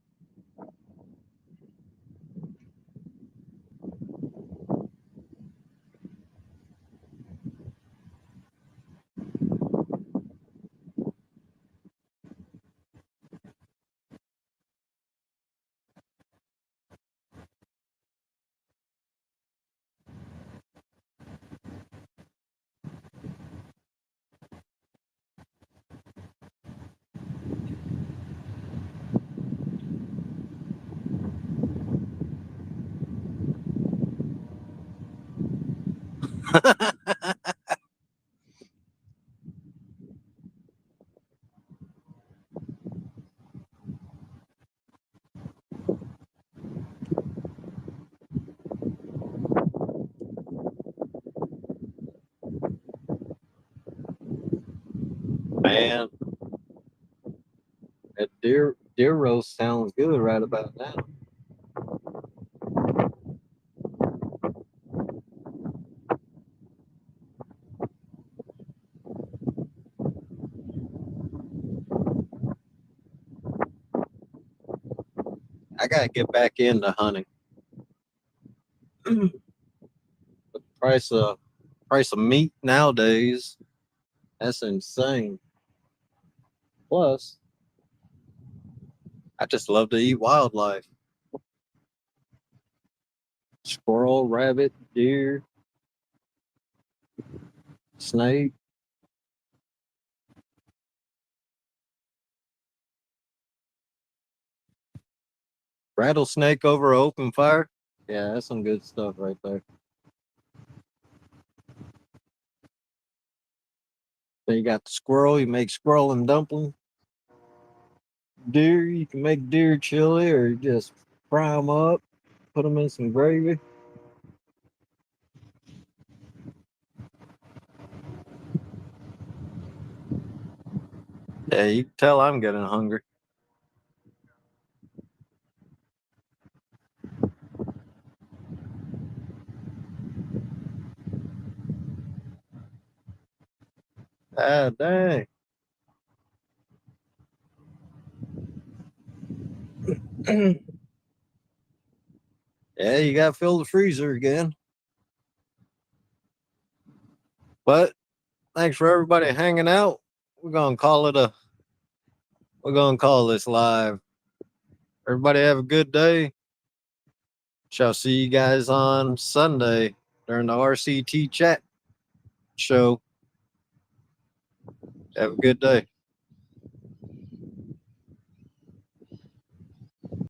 Man, that deer roast sounds good right about now. I gotta get back into hunting. The price of meat nowadays, that's insane. Plus, I just love to eat wildlife. Squirrel, rabbit, deer, snake, rattlesnake over open fire. Yeah, that's some good stuff right there. Then you got the squirrel. You make squirrel and dumpling. Deer, you can make deer chili or you just fry them up, put them in some gravy. Yeah, you can tell I'm getting hungry. Ah, dang. Yeah, you got to fill the freezer again. But thanks for everybody hanging out. We're gonna call it a. We're gonna call this live. Everybody have a good day. Shall see you guys on Sunday during the RCT chat show. Have a good day.